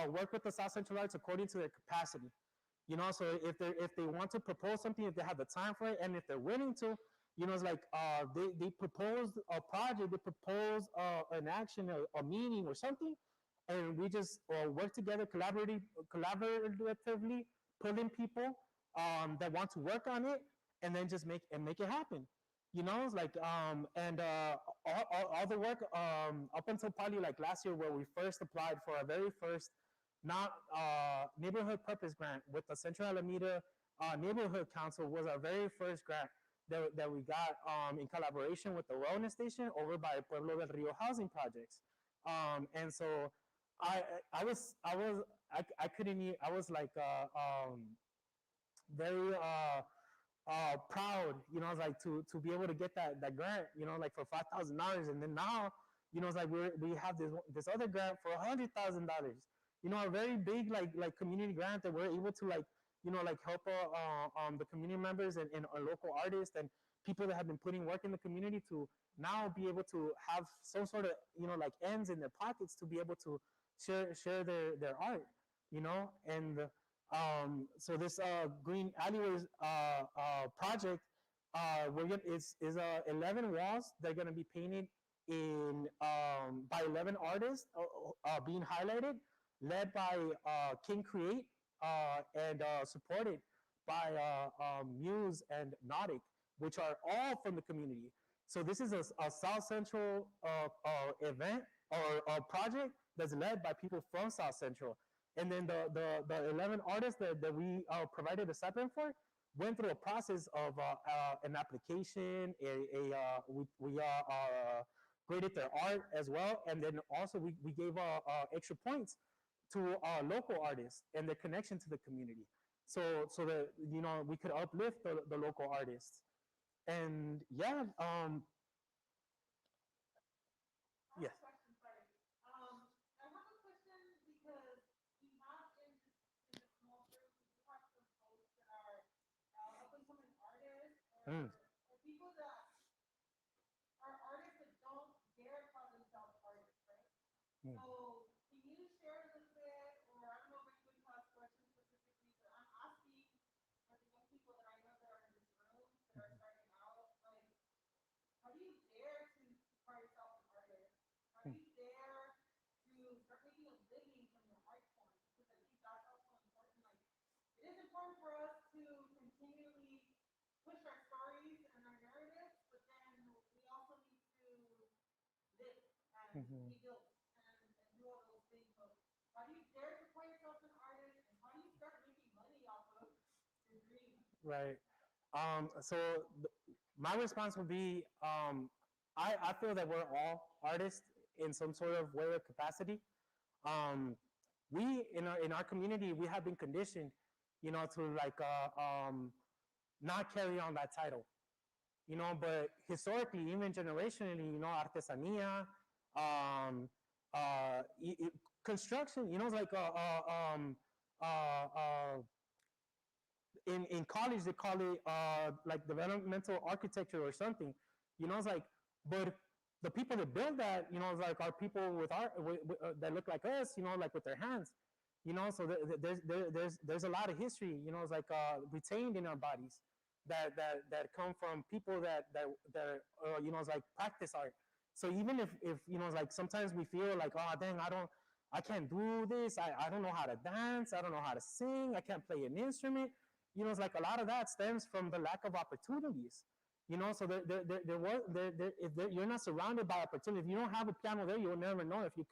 S2: work with the South Central Arts according to their capacity. You know, so if they want to propose something, if they have the time for it, and if they're willing to, you know, it's like they propose a project, they propose an action, a meeting or something, and we just work together collaboratively, pull in people that want to work on it, and then just make it happen. You know, it's like and all the work up until probably like last year, where we first applied for our very first not neighborhood purpose grant with the Central Alameda Neighborhood Council, was our very first grant. that we got in collaboration with the wellness station over by Pueblo del Rio housing projects. And so I couldn't I was like very proud, like to be able to get that grant, like for $5,000, and then now, it's like we have this other grant for $100,000, a very big like community grant that we're able to like help the community members and our local artists and people that have been putting work in the community to now be able to have some sort of like ends in their pockets to be able to share their art, and so this Green Alleyways project, is 11 walls. They're going to be painted in by 11 artists being highlighted, led by King Create, and supported by Muse and Nautic, which are all from the community. So this is a Siuth Central event or project that's led by people from Siuth Central. And then the 11 artists that we provided a stipend for went through a process of an application. We graded their art as well, and then also we gave extra points to local artists and their connection to the community, so that we could uplift the local artists. And yeah, yes. Mm.
S1: People that are artists that don't dare call themselves artists, right?
S2: Mm.
S1: So can you share a little bit, or I don't know if anybody has questions specifically, but I'm asking for the young people that I know that are in this room that are starting out, like, how do you dare to call yourself an artist? How do you dare to start making a living from your art form? Because I think that's also important. Like, it is important for us to continually push our stories and our narratives, but then we also need to live and be built and do all those things. So how do you dare to call yourself an artist, and how do you start making money off of your dream?
S2: Right. So my response would be, I feel that we're all artists in some sort of way or capacity. We in our community, we have been conditioned, to like not carry on that title, but historically, even generationally, artesanía, construction, like in college they call it like developmental architecture or something, it's like, but the people that build that, it's like are people with art that look like us, like with their hands, so there's a lot of history, it's like retained in our bodies that come from people that it's like practice art. So even if it's like sometimes we feel like, oh dang, I can't do this, I don't know how to dance, I don't know how to sing, I can't play an instrument, it's like a lot of that stems from the lack of opportunities, so if you're not surrounded by opportunity, if you don't have a piano there, you'll never know if you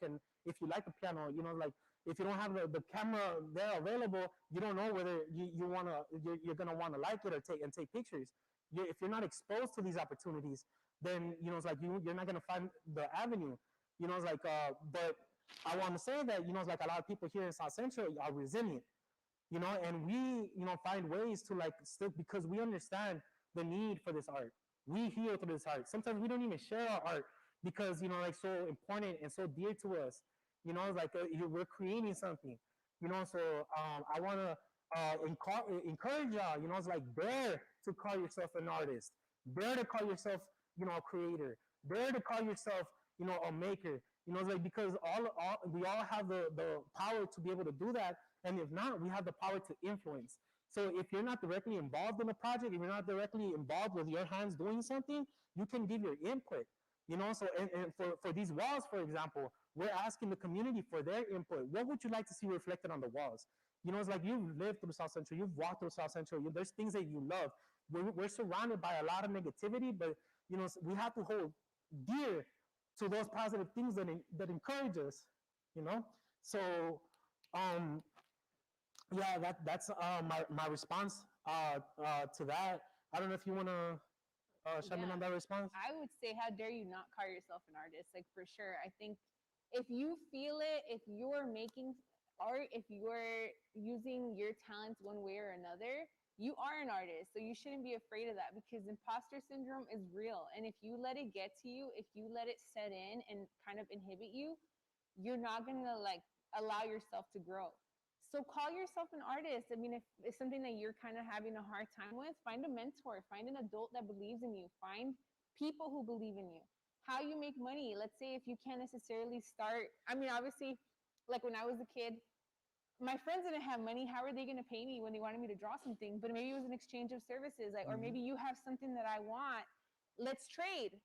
S2: like the piano, like if you don't have the camera there available, you don't know whether you're gonna want to like it or take pictures. If you're not exposed to these opportunities, then it's like you're not gonna find the avenue. It's like but I want to say that it's like a lot of people here in Siuth Central are resilient, and we find ways to like still, because we understand the need for this art. We heal through this art. Sometimes we don't even share our art because like so important and so dear to us. Like we're creating something. So I want to encourage y'all. It's like dare to call yourself an artist. Dare to call yourself a creator. Dare to call yourself a maker. It's like because we all have the power to be able to do that, and if not, we have the power to influence. So if you're not directly involved in a project, if you're not directly involved with your hands doing something, you can give your input. So and for these walls, for example, we're asking the community for their input. What would you like to see reflected on the walls? It's like you've lived through Siuth Central, you've walked through Siuth Central, there's things that you love. We're surrounded by a lot of negativity, but we have to hold dear to those positive things that encourage us. So yeah, that's my response to that. I don't know if you want to Shaman,
S3: Yeah.
S2: on that response?
S3: I would say, how dare you not call yourself an artist? Like, for sure. I think if you feel it, if you're making art, if you're using your talents one way or another, you are an artist. So you shouldn't be afraid of that, because imposter syndrome is real. And if you let it get to you, if you let it set in and kind of inhibit you, you're not going to like allow yourself to grow. So call yourself an artist. I mean, if it's something that you're kind of having a hard time with, find a mentor, find an adult that believes in you, find people who believe in you. How you make money. Let's say if you can't necessarily start, I mean, obviously, like when I was a kid, my friends didn't have money. How are they going to pay me when they wanted me to draw something? But maybe it was an exchange of services, like, or maybe you have something that I want. Let's trade.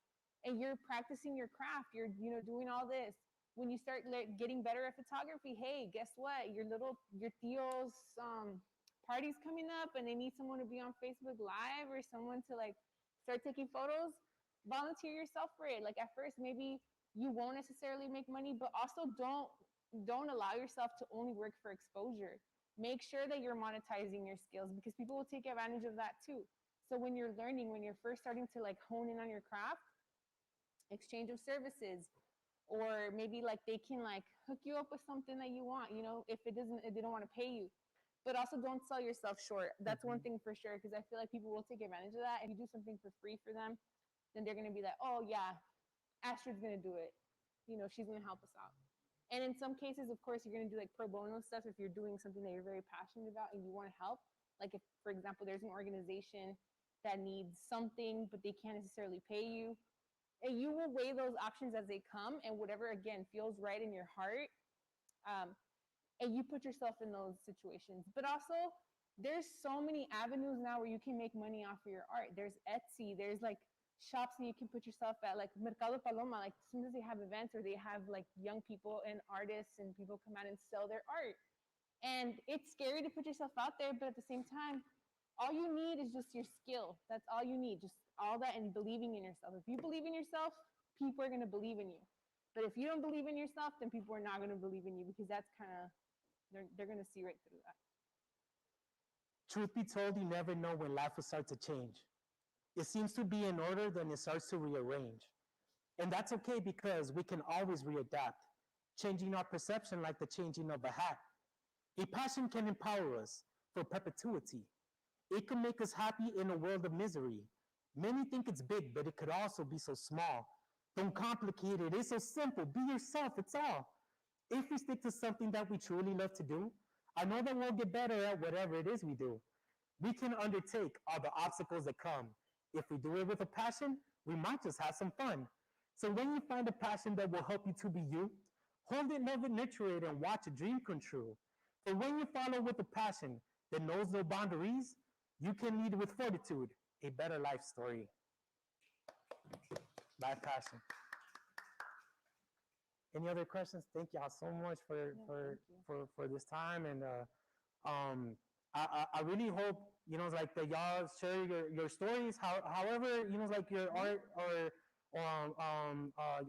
S3: And you're practicing your craft. You're, doing all this. When you start getting better at photography, hey, guess what? Your Theo's party's coming up, and they need someone to be on Facebook Live or someone to like start taking photos. Volunteer yourself for it. Like at first, maybe you won't necessarily make money, but also don't allow yourself to only work for exposure. Make sure that you're monetizing your skills, because people will take advantage of that too. So when you're learning, when you're first starting to like hone in on your craft, exchange of services, or maybe like they can like hook you up with something that you want, if they don't want to pay you. But also don't sell yourself short. That's one thing for sure, because I feel like people will take advantage of that. If you do something for free for them, then they're going to be like, oh yeah, Astrid's going to do it, she's going to help us out. And in some cases, of course, you're going to do like pro bono stuff if you're doing something that you're very passionate about and you want to help. Like if, for example, there's an organization that needs something, but they can't necessarily pay you, and you will weigh those options as they come, and whatever, again, feels right in your heart, and you put yourself in those situations. But also, there's so many avenues now where you can make money off of your art. There's Etsy, there's like shops that you can put yourself at, like Mercado Paloma. Like sometimes they have events or they have like young people and artists and people come out and sell their art. And it's scary to put yourself out there, but at the same time, all you need is just your skill. That's all you need. Just all that and believing in yourself. If you believe in yourself, people are going to believe in you. But if you don't believe in yourself, then people are not going to believe in you, because that's kind of, they're going to see right through that.
S2: Truth be told, you never know when life will start to change. It seems to be in order, then it starts to rearrange. And that's okay, because we can always readapt, changing our perception like the changing of a hat. A passion can empower us for perpetuity. It can make us happy in a world of misery. Many think it's big, but it could also be so small. Don't complicate it. It's so simple. Be yourself. It's all. If we stick to something that we truly love to do, I know that we'll get better at whatever it is we do. We can undertake all the obstacles that come. If we do it with a passion, we might just have some fun. So when you find a passion that will help you to be you, hold it, love it, nurture it, and watch a dream come true. For when you follow with a passion that knows no boundaries, you can lead with fortitude a better life story. Life passion. Any other questions? Thank y'all so much for this time, and I really hope like that y'all share your stories. However like your art or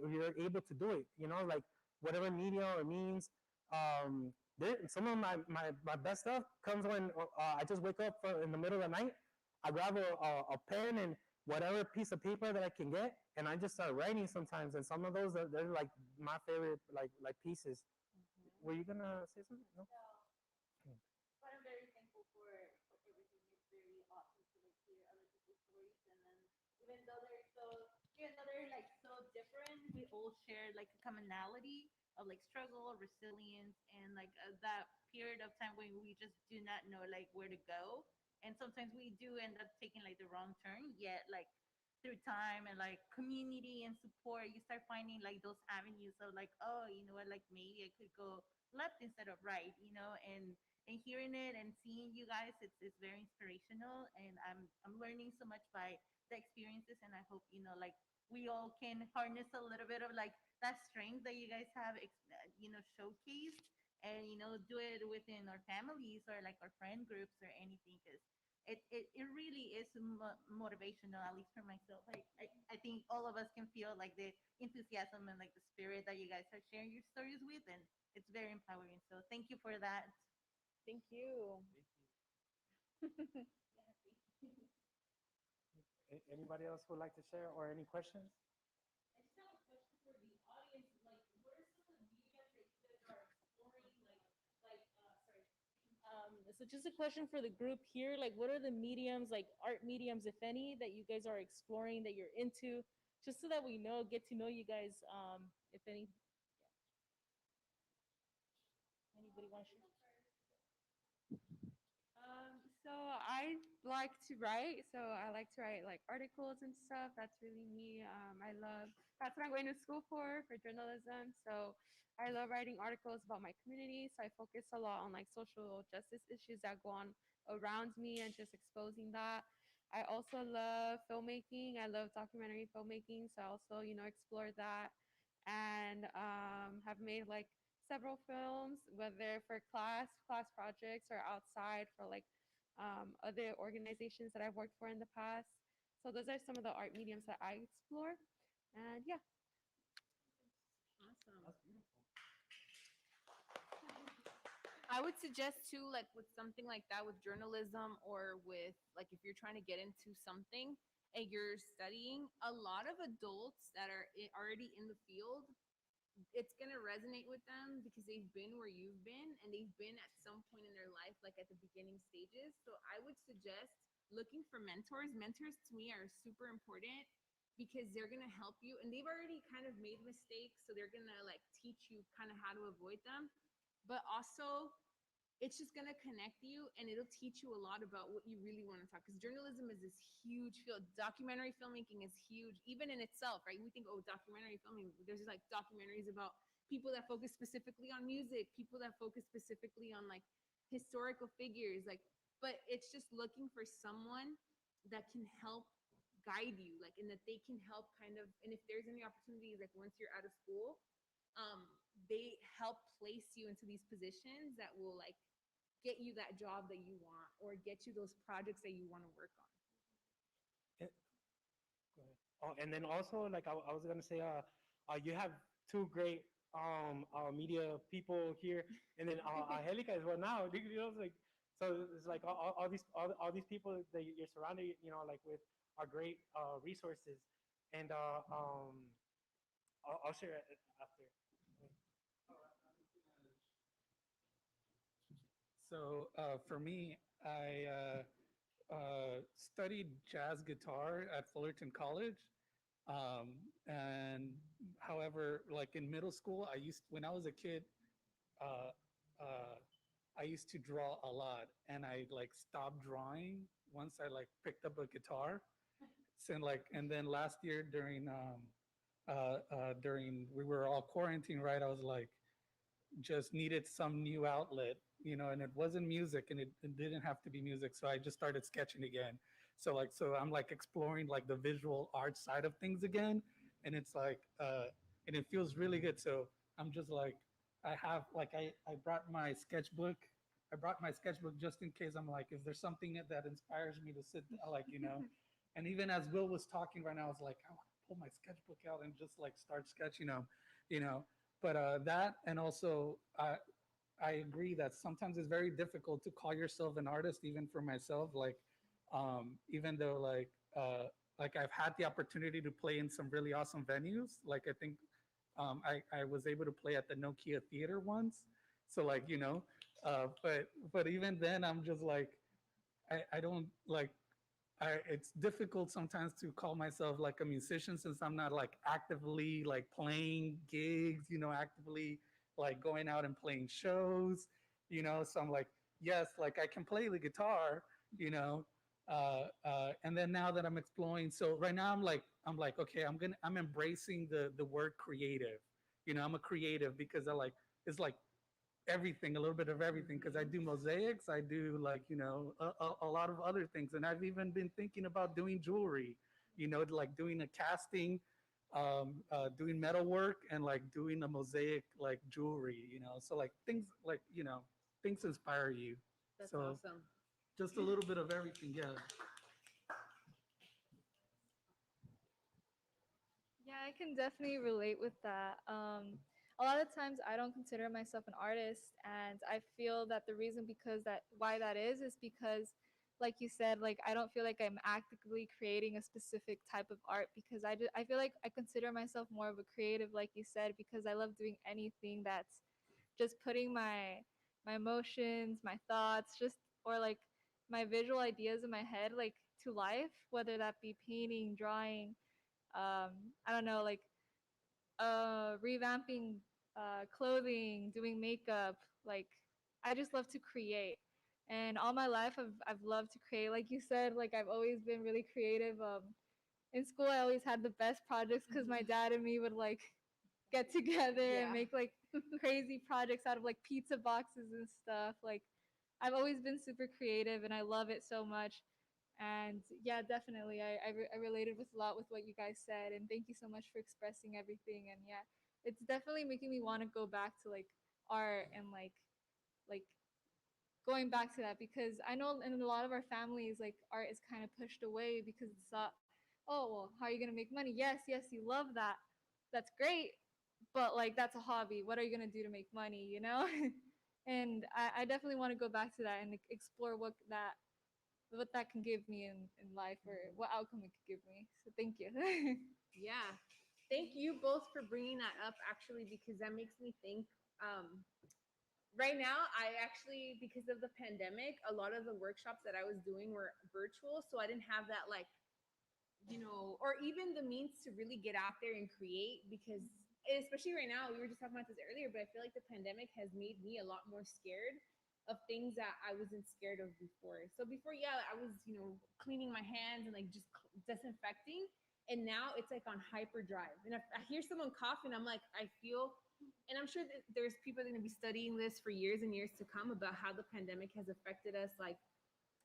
S2: you're able to do it. Like whatever media or means. Some of my best stuff comes when I just wake up in the middle of the night. I grab a pen and whatever piece of paper that I can get, and I just start writing sometimes. And some of those they're like my favorite like pieces. Were you gonna say something? No.
S1: But I'm very thankful for everything. It's very awesome to like hear other people's stories, and then even though they're like so different, we all share like a commonality of like struggle, resilience, and like that period of time when we just do not know like where to go, and sometimes we do end up taking like the wrong turn. Yet like through time and like community and support, you start finding like those avenues of like, oh, you know what, like maybe I could go left instead of right, and hearing it and seeing you guys, it's very inspirational, and I'm learning so much by the experiences, and I hope like we all can harness a little bit of like that strength that you guys have showcased, and do it within our families or like our friend groups or anything, because it really is motivational, at least for myself. I think all of us can feel like the enthusiasm and like the spirit that you guys are sharing your stories with, and it's very empowering. So thank you for that.
S3: Thank you.
S2: Anybody else would like to share or any questions?
S1: I just have a question for the audience. Like, what are some of the mediums that you guys are exploring? Sorry. So just a question for the group here. Like, what are the mediums, like art mediums, if any, that you guys are exploring, that you're into, just so that we know, get to know you guys, if any. Anybody want to share?
S4: So I like to write. So I like to write like articles and stuff. That's really me. That's what I'm going to school for journalism. So I love writing articles about my community. So I focus a lot on like social justice issues that go on around me and just exposing that. I also love filmmaking. I love documentary filmmaking. So I also, explore that and have made like several films, whether for class projects or outside for like other organizations that I've worked for in the past. So those are some of the art mediums that I explore. And yeah.
S3: Awesome.
S2: That's beautiful.
S3: I would suggest too, like with something like that, with journalism or with like if you're trying to get into something and you're studying, a lot of adults that are already in the field, it's going to resonate with them because they've been where you've been and they've been at some point in their life, like at the beginning stages. So I would suggest looking for mentors. Mentors to me are super important because they're going to help you and they've already kind of made mistakes. So they're going to like teach you kind of how to avoid them. But also, it's just going to connect you and it'll teach you a lot about what you really want to talk, because journalism is this huge field. Documentary filmmaking is huge even in itself, right? We think, oh, documentary filming, there's like documentaries about people that focus specifically on music, people that focus specifically on like historical figures, like, but it's just looking for someone that can help guide you, like, and that they can help kind of, and if there's any opportunities, like once you're out of school, um they help place you into these positions that will like get you that job that you want or get you those projects that you want to work on.
S2: Go ahead. Oh, and then also, like I was gonna say, you have two great media people here, and then Angelica as well now. You know, it's like so it's like all these people that you're surrounded, you know, like with are great resources, and I'll share it after.
S5: So for me, I studied jazz guitar at Fullerton College. And however, like in middle school, when I was a kid, uh, uh, I used to draw a lot, and I like stopped drawing once I like picked up a guitar. So like, and then last year during we were all quarantined, right? I was like, just needed some new outlet, and it wasn't music, and it didn't have to be music. So I just started sketching again. So I'm like exploring like the visual art side of things again. And it's like, and it feels really good. So I'm just like, I brought my sketchbook. I brought my sketchbook just in case. I'm like, if there's something that inspires me to sit, like. And even as Will was talking right now, I was like, I want to pull my sketchbook out and just like start sketching them, you know. But that, and also I agree that sometimes it's very difficult to call yourself an artist, even for myself. Like, even though like I've had the opportunity to play in some really awesome venues. Like I think I was able to play at the Nokia Theater once. So like but even then I'm just like I don't like it's difficult sometimes to call myself like a musician since I'm not like actively like playing gigs, actively like going out and playing shows. So I'm like, yes, like I can play the guitar, you know. And then now that I'm exploring, so right now I'm like, okay, I'm embracing the word creative. I'm a creative because I like it's like everything, a little bit of everything, because I do mosaics, I do like a lot of other things, and I've even been thinking about doing jewelry, like doing a casting, doing metal work, and like doing a mosaic like jewelry. So like things inspire you.
S3: That's
S5: So
S3: awesome.
S5: just a little bit of everything, yeah.
S6: Yeah, I can definitely relate with that. A lot of times I don't consider myself an artist, and I feel that the reason because that why that is because like you said, like I don't feel like I'm actively creating a specific type of art because I feel like I consider myself more of a creative, like you said, because I love doing anything that's just putting my emotions, my thoughts, just or like my visual ideas in my head like to life, whether that be painting, drawing, um, I don't know, like revamping clothing, doing makeup. Like I just love to create. And all my life I've loved to create. Like you said, like I've always been really creative. In school I always had the best projects because my dad and me would like get together and
S3: Yeah.
S6: make like crazy projects out of like pizza boxes and stuff. Like I've always been super creative and I love it so much. And yeah, definitely, I related with a lot with what you guys said. And thank you so much for expressing everything. And yeah, it's definitely making me want to go back to like art and like going back to that because I know in a lot of our families, like art is kind of pushed away because it's thought, oh, well, how are you going to make money? Yes, yes, you love that. That's great. But like, that's a hobby. What are you going to do to make money, you know? And I definitely want to go back to that and explore what that can give me in life or what outcome it could give me. So thank you.
S3: Yeah. Thank you both for bringing that up actually because that makes me think right now I actually because of the pandemic a lot of the workshops that I was doing were virtual so I didn't have that like or even the means to really get out there and create because especially right now we were just talking about this earlier but I feel like the pandemic has made me a lot more scared of things that I wasn't scared of before. So before, yeah, I was, cleaning my hands and like just disinfecting. And now it's like on hyperdrive. And if I hear someone coughing, I'm like, I feel, and I'm sure that there's people that are going to be studying this for years and years to come about how the pandemic has affected us, like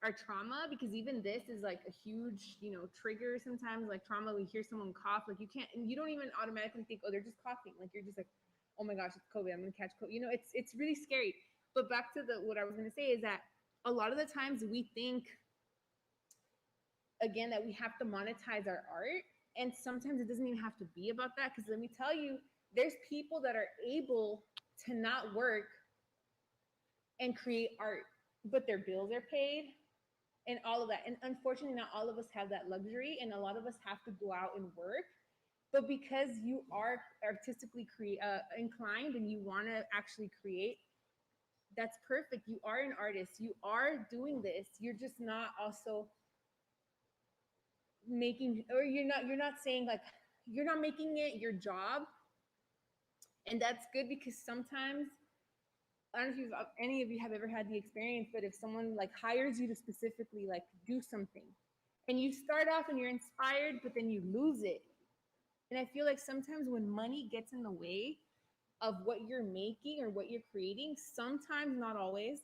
S3: our trauma, because even this is like a huge, trigger sometimes, like trauma. We hear someone cough, like you can't, and you don't even automatically think, oh, they're just coughing. Like you're just like, oh my gosh, it's COVID. I'm going to catch COVID. It's really scary. But back to what I was going to say is that a lot of the times we think, again, that we have to monetize our art. And sometimes it doesn't even have to be about that. Because let me tell you, there's people that are able to not work and create art, but their bills are paid and all of that. And unfortunately, not all of us have that luxury. And a lot of us have to go out and work. But because you are artistically inclined and you want to actually create, that's perfect. You are an artist. You are doing this. You're just not also making, or you're not saying like, you're not making it your job. And that's good because sometimes, I don't know if any of you have ever had the experience, but if someone like hires you to specifically like do something and you start off and you're inspired, but then you lose it. And I feel like sometimes when money gets in the way of what you're making or what you're creating, sometimes, not always,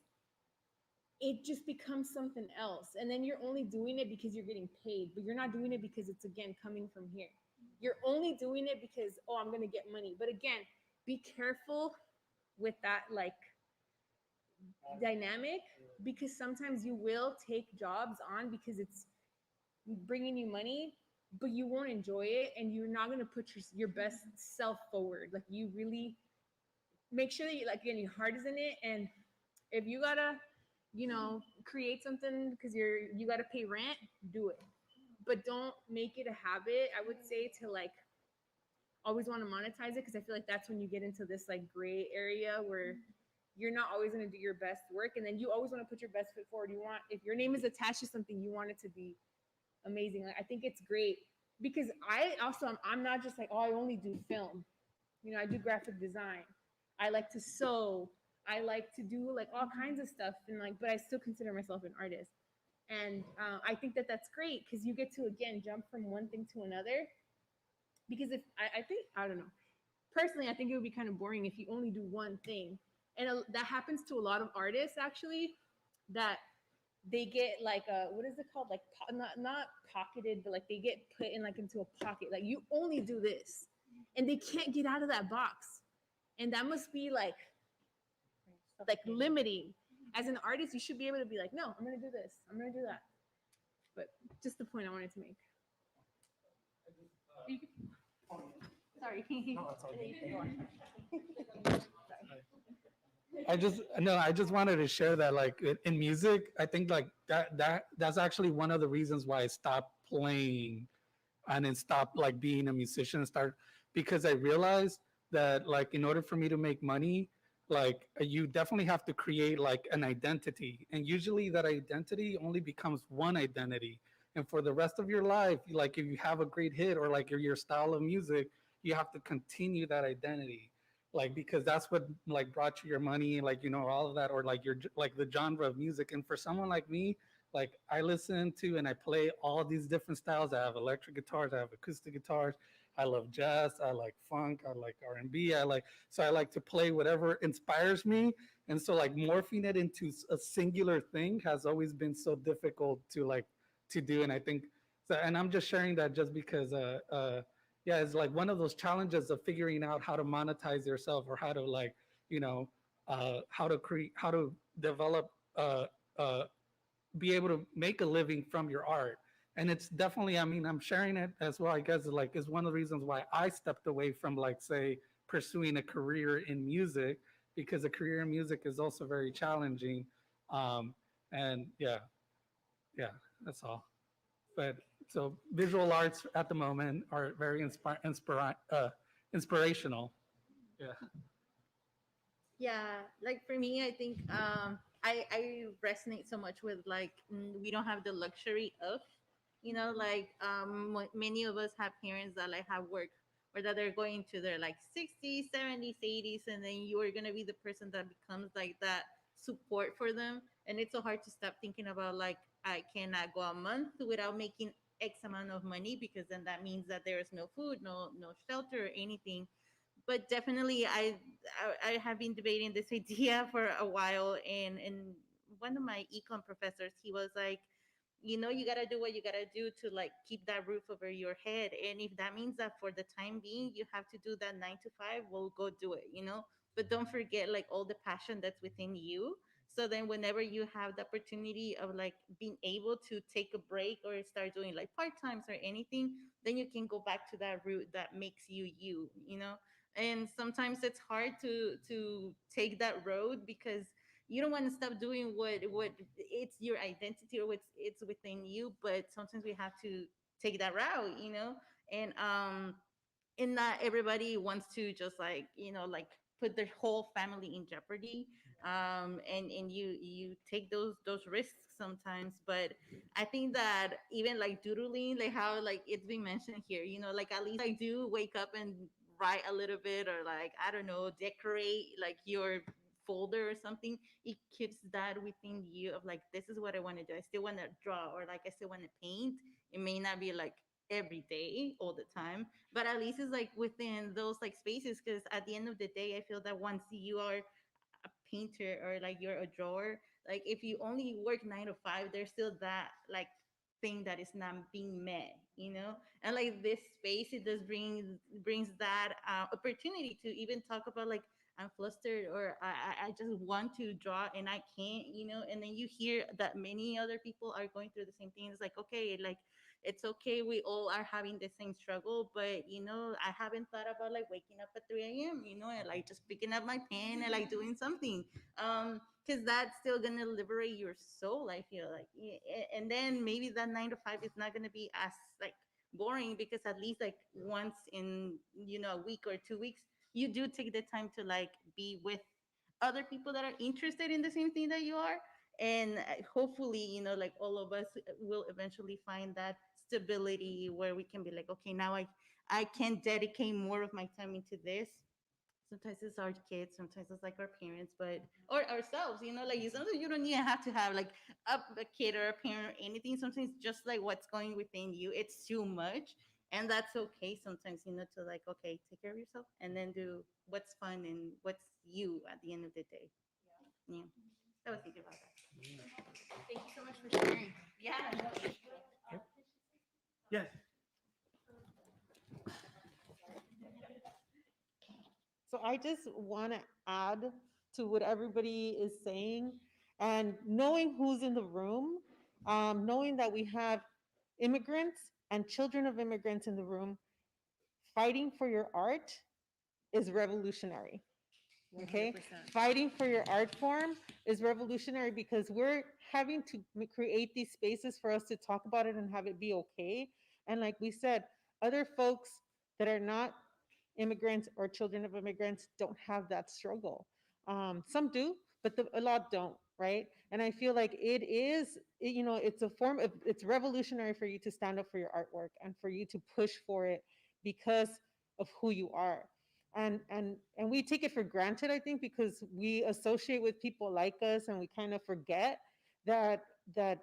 S3: it just becomes something else. And then you're only doing it because you're getting paid, but you're not doing it because it's, again, coming from here. You're only doing it because, oh, I'm going to get money. But again, be careful with that, like, dynamic, because sometimes you will take jobs on because it's bringing you money, but you won't enjoy it and you're not going to put your best self forward. Like, you really make sure that you, like, again, your heart is in it. And if you gotta create something because you gotta pay rent, do it, but don't make it a habit, I would say, to like always want to monetize it, because I feel like that's when you get into this like gray area where you're not always going to do your best work, and then you always want to put your best foot forward. You want, if your name is attached to something, you want it to be amazing. Like, I think it's great because I'm not just like, oh, I only do film. I do graphic design. I like to sew. I like to do like all kinds of stuff, and like, but I still consider myself an artist. And I think that that's great because you get to, again, jump from one thing to another. Because if I think, I don't know, personally, I think it would be kind of boring if you only do one thing, and that happens to a lot of artists actually. That they get like what is it called, like not pocketed, but like they get put in like into a pocket, like you only do this, and they can't get out of that box. And that must be like limiting. As an artist, you should be able to be like, no, I'm gonna do this, I'm gonna do that. But just the point I wanted to make. Sorry.
S2: No, it's all good.
S5: I just no, I just wanted to share that like in music, I think like that's actually one of the reasons why I stopped playing and then stopped like being a musician and start because I realized that like in order for me to make money, like you definitely have to create like an identity. And usually that identity only becomes one identity. And for the rest of your life, like if you have a great hit or like your style of music, you have to continue that identity like because that's what like brought you your money like you know all of that or like your like the genre of music and for someone like me like I listen to and I play all these different styles. I have electric guitars, I have acoustic guitars, I love jazz, I like funk, I like R&B, I like so I like to play whatever inspires me. And so like morphing it into a singular thing has always been so difficult to like to do. And I think so and I'm just sharing that just because yeah, it's like one of those challenges of figuring out how to monetize yourself or how to like, you know, how to create, how to develop, uh, be able to make a living from your art. And it's definitely, I mean, I'm sharing it as well, I guess, like, is one of the reasons why I stepped away from, like, say, pursuing a career in music, because a career in music is also very challenging. And yeah, yeah, that's all. But so visual arts at the moment are very inspirational. Yeah.
S1: Yeah, like for me, I think I resonate so much with like we don't have the luxury of, like many of us have parents that like have work or that they're going to their like 60s, 70s, 80s, and then you are gonna be the person that becomes like that support for them, and it's so hard to stop thinking about like I cannot go a month without making X amount of money because then that means that there is no food, no shelter, or anything. But definitely I have been debating this idea for a while, and one of my econ professors, he was like, you got to do what you got to do to like keep that roof over your head, and if that means that for the time being you have to do that 9 to 5, well, go do it. But don't forget like all the passion that's within you, so then whenever you have the opportunity of like being able to take a break or start doing like part-times or anything, then you can go back to that route that makes you. And sometimes it's hard to take that road because you don't want to stop doing what it's your identity or it's within you, but sometimes we have to take that route. And not everybody wants to just like put their whole family in jeopardy. And you take those risks sometimes, but I think that even like doodling, like how like it's been mentioned here, like at least I do wake up and write a little bit, or like I don't know, decorate like your folder or something. It keeps that within you of like, this is what I want to do. I still want to draw, or like I still want to paint. It may not be like every day all the time, but at least it's like within those like spaces, because at the end of the day I feel that once you are a painter or like you're a drawer, like if you only work 9 to 5, there's still that like thing that is not being met. And like this space, it does brings that opportunity to even talk about like I'm flustered, or I just want to draw and I can't. And then you hear that many other people are going through the same thing. It's like, okay, like it's okay, we all are having the same struggle, but I haven't thought about like waking up at 3 a.m, and like just picking up my pen and like doing something, because that's still gonna liberate your soul, I feel like. And then maybe that 9 to 5 is not gonna be as like boring, because at least like once in a week or 2 weeks, you do take the time to like be with other people that are interested in the same thing that you are. And hopefully, like all of us will eventually find that stability where we can be like, okay, now I can dedicate more of my time into this. Sometimes it's our kids, sometimes it's like our parents, but or ourselves, like sometimes you don't even have to have like a kid or a parent or anything. Sometimes just like what's going within you, it's too much, and that's okay sometimes, to like, okay, take care of yourself and then do what's fun and what's you at the end of the day. Yeah, I was thinking about that. Thank you so much for sharing. Yeah.
S2: Yes.
S7: So I just want to add to what everybody is saying, and knowing who's in the room, knowing that we have immigrants and children of immigrants in the room, fighting for your art is revolutionary. Okay,
S3: 100%.
S7: fighting for your art form is revolutionary because we're having to create these spaces for us to talk about it and have it be okay. And like we said, other folks that are not immigrants or children of immigrants don't have that struggle. Some do, but a lot don't, right? And I feel like it's a form of, it's revolutionary for you to stand up for your artwork and for you to push for it because of who you are. And we take it for granted, I think, because we associate with people like us, and we kind of forget that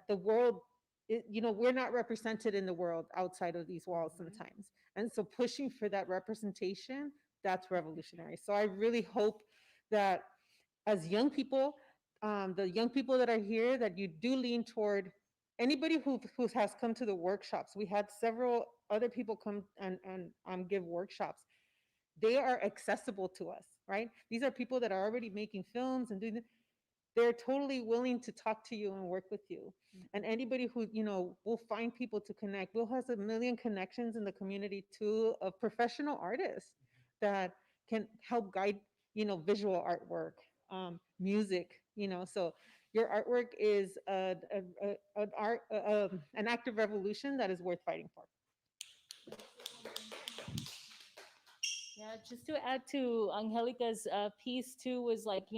S7: the world, we're not represented in the world outside of these walls sometimes. And so pushing for that representation, that's revolutionary. So I really hope that as young people, the young people that are here, that you do lean toward anybody who has come to the workshops. We had several other people come and give workshops. They are accessible to us, right? These are people that are already making films and doing, they're totally willing to talk to you and work with you. And anybody who, will find people to connect. Will has a million connections in the community too, of professional artists that can help guide, visual artwork, music, so your artwork is an act of revolution that is worth fighting for.
S1: Yeah, just to add to Angelica's piece too, was like,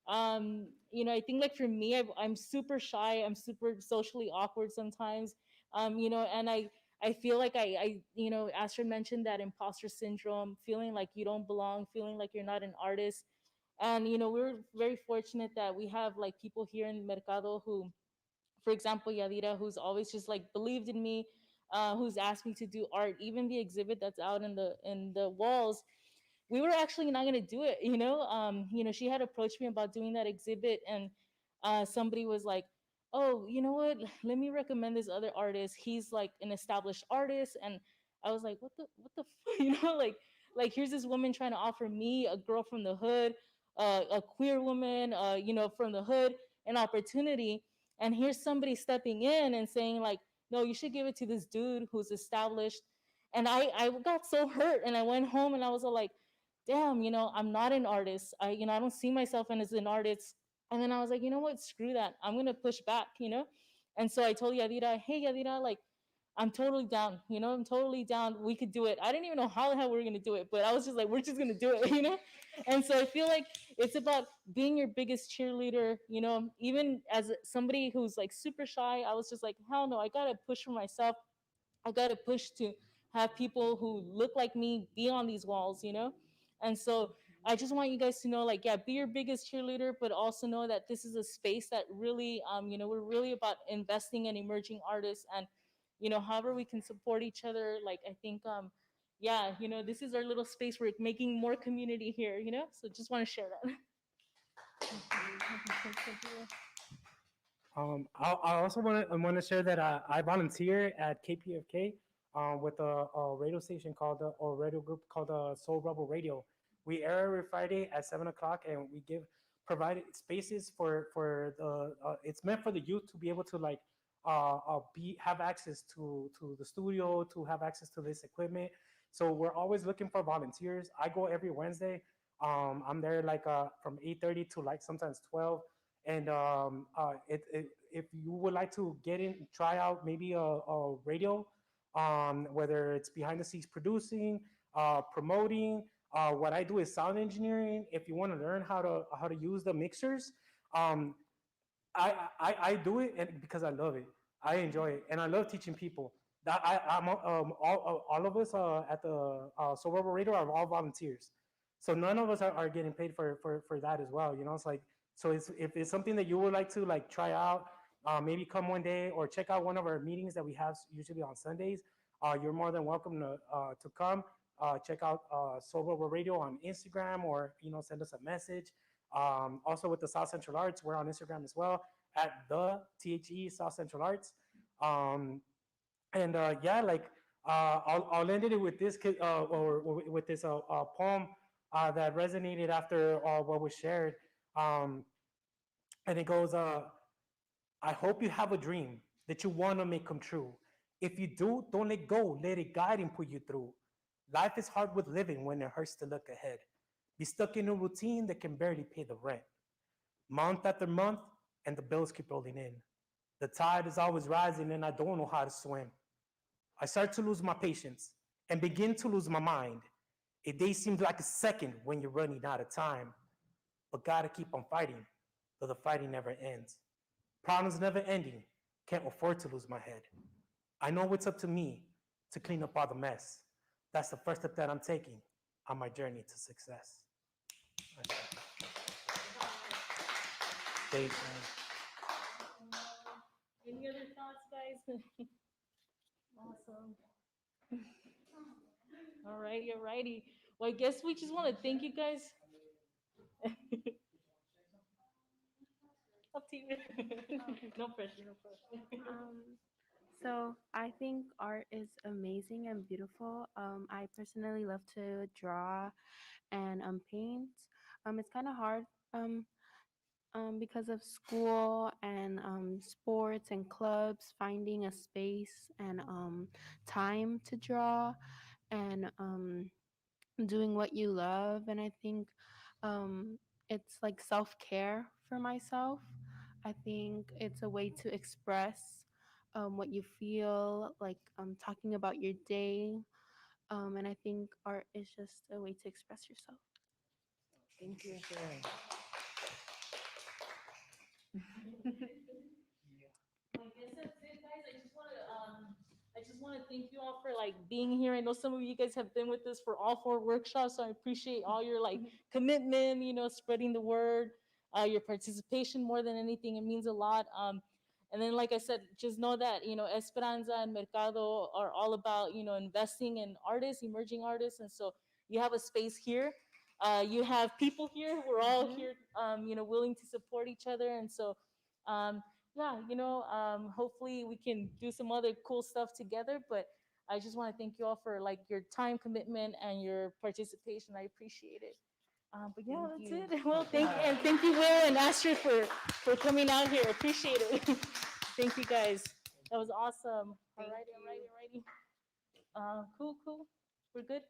S1: I think like for me, I'm super shy. I'm super socially awkward sometimes. And I feel like Astrid mentioned that imposter syndrome, feeling like you don't belong, feeling like you're not an artist. And we're very fortunate that we have like people here in Mercado who, for example, Yadira, who's always just like believed in me, who's asked me to do art, even the exhibit that's out in the walls. We were actually not gonna do it, she had approached me about doing that exhibit, and somebody was like, "Oh, you know what? Let me recommend this other artist. He's like an established artist." And I was like, what the, like here's this woman trying to offer me, a girl from the hood, a queer woman, from the hood, an opportunity, and here's somebody stepping in and saying like, "No, you should give it to this dude who's established." And I got so hurt, and I went home and I was all like, damn, I'm not an artist. I don't see myself as an artist. And then I was like, you know what? Screw that. I'm going to push back. And so I told Yadira, hey, Yadira, like, I'm totally down. I'm totally down. We could do it. I didn't even know how the hell we were going to do it, but I was just like, we're just going to do it. And so I feel like it's about being your biggest cheerleader. Even as somebody who's like super shy, I was just like, hell no, I got to push for myself. I got to push to have people who look like me be on these walls. And so I just want you guys to know, like, yeah, be your biggest cheerleader, but also know that this is a space that really, we're really about investing in emerging artists, and, however we can support each other. Like, I think, yeah, this is our little space. We're making more community here. So just want to share that.
S2: I also want to share that I volunteer at KPFK with a radio station called or radio group called Soul Rebel Radio. We air every Friday at 7 o'clock, and we provide spaces for the. It's meant for the youth to be able to like have access to the studio, to have access to this equipment. So we're always looking for volunteers. I go every Wednesday. I'm there like from 8:30 to like sometimes 12. And if you would like to get in, try out maybe a radio, whether it's behind the scenes producing, promoting. What I do is sound engineering. If you want to learn how to use the mixers, um, I do it because I love it. I enjoy it, and I love teaching people. I'm all of us at the Sober Radio are all volunteers, so none of us are getting paid for that as well. It's like, so if it's something that you would like to like try out, maybe come one day or check out one of our meetings that we have usually on Sundays. You're more than welcome to come. Check out Sober Radio on Instagram, or send us a message. Also with the Siuth Central Arts, we're on Instagram as well at the Siuth Central Arts. And yeah, like I'll end it with this or with this poem that resonated after what was shared. And it goes, I hope you have a dream that you want to make come true. If you do, don't let go. Let it guide and put you through. Life is hard with living when it hurts to look ahead. be stuck in a routine that can barely pay the rent. Month after month, and the bills keep rolling in. The tide is always rising, and I don't know how to swim. I start to lose my patience and begin to lose my mind. A day seems like a second when you're running out of time. But gotta keep on fighting, though the fighting never ends. Problems never ending, can't afford to lose my head. I know it's up to me to clean up all the mess. That's the first step that I'm taking on my journey to success. Thanks, man.
S1: Any other thoughts, guys? Awesome. All righty, all righty. Well, I guess we just want to thank you guys. Up to you. No pressure, no pressure.
S4: So I think art is amazing and beautiful. I personally love to draw and paint. It's kind of hard because of school and sports and clubs, finding a space and time to draw and doing what you love. And I think it's like self care for myself. I think it's a way to express what you feel, like talking about your day. And I think art is just a way to express yourself.
S7: Thank you. Sharon.
S1: I guess that's it, guys. I just want to thank you all for like being here. I know some of you guys have been with us for all 4 workshops, so I appreciate all your like commitment, spreading the word, your participation more than anything. It means a lot. And then, like I said, just know that Esperanza and Mercado are all about investing in artists, emerging artists, and so you have a space here. You have people here. We're all here, willing to support each other, and so. Yeah, hopefully we can do some other cool stuff together. But I just want to thank you all for like your time commitment and your participation. I appreciate it. But yeah, that's it. Well, thank you, Will and Astrid, for coming out here. Appreciate it. Thank you, guys. That was awesome. All righty. Cool. We're good.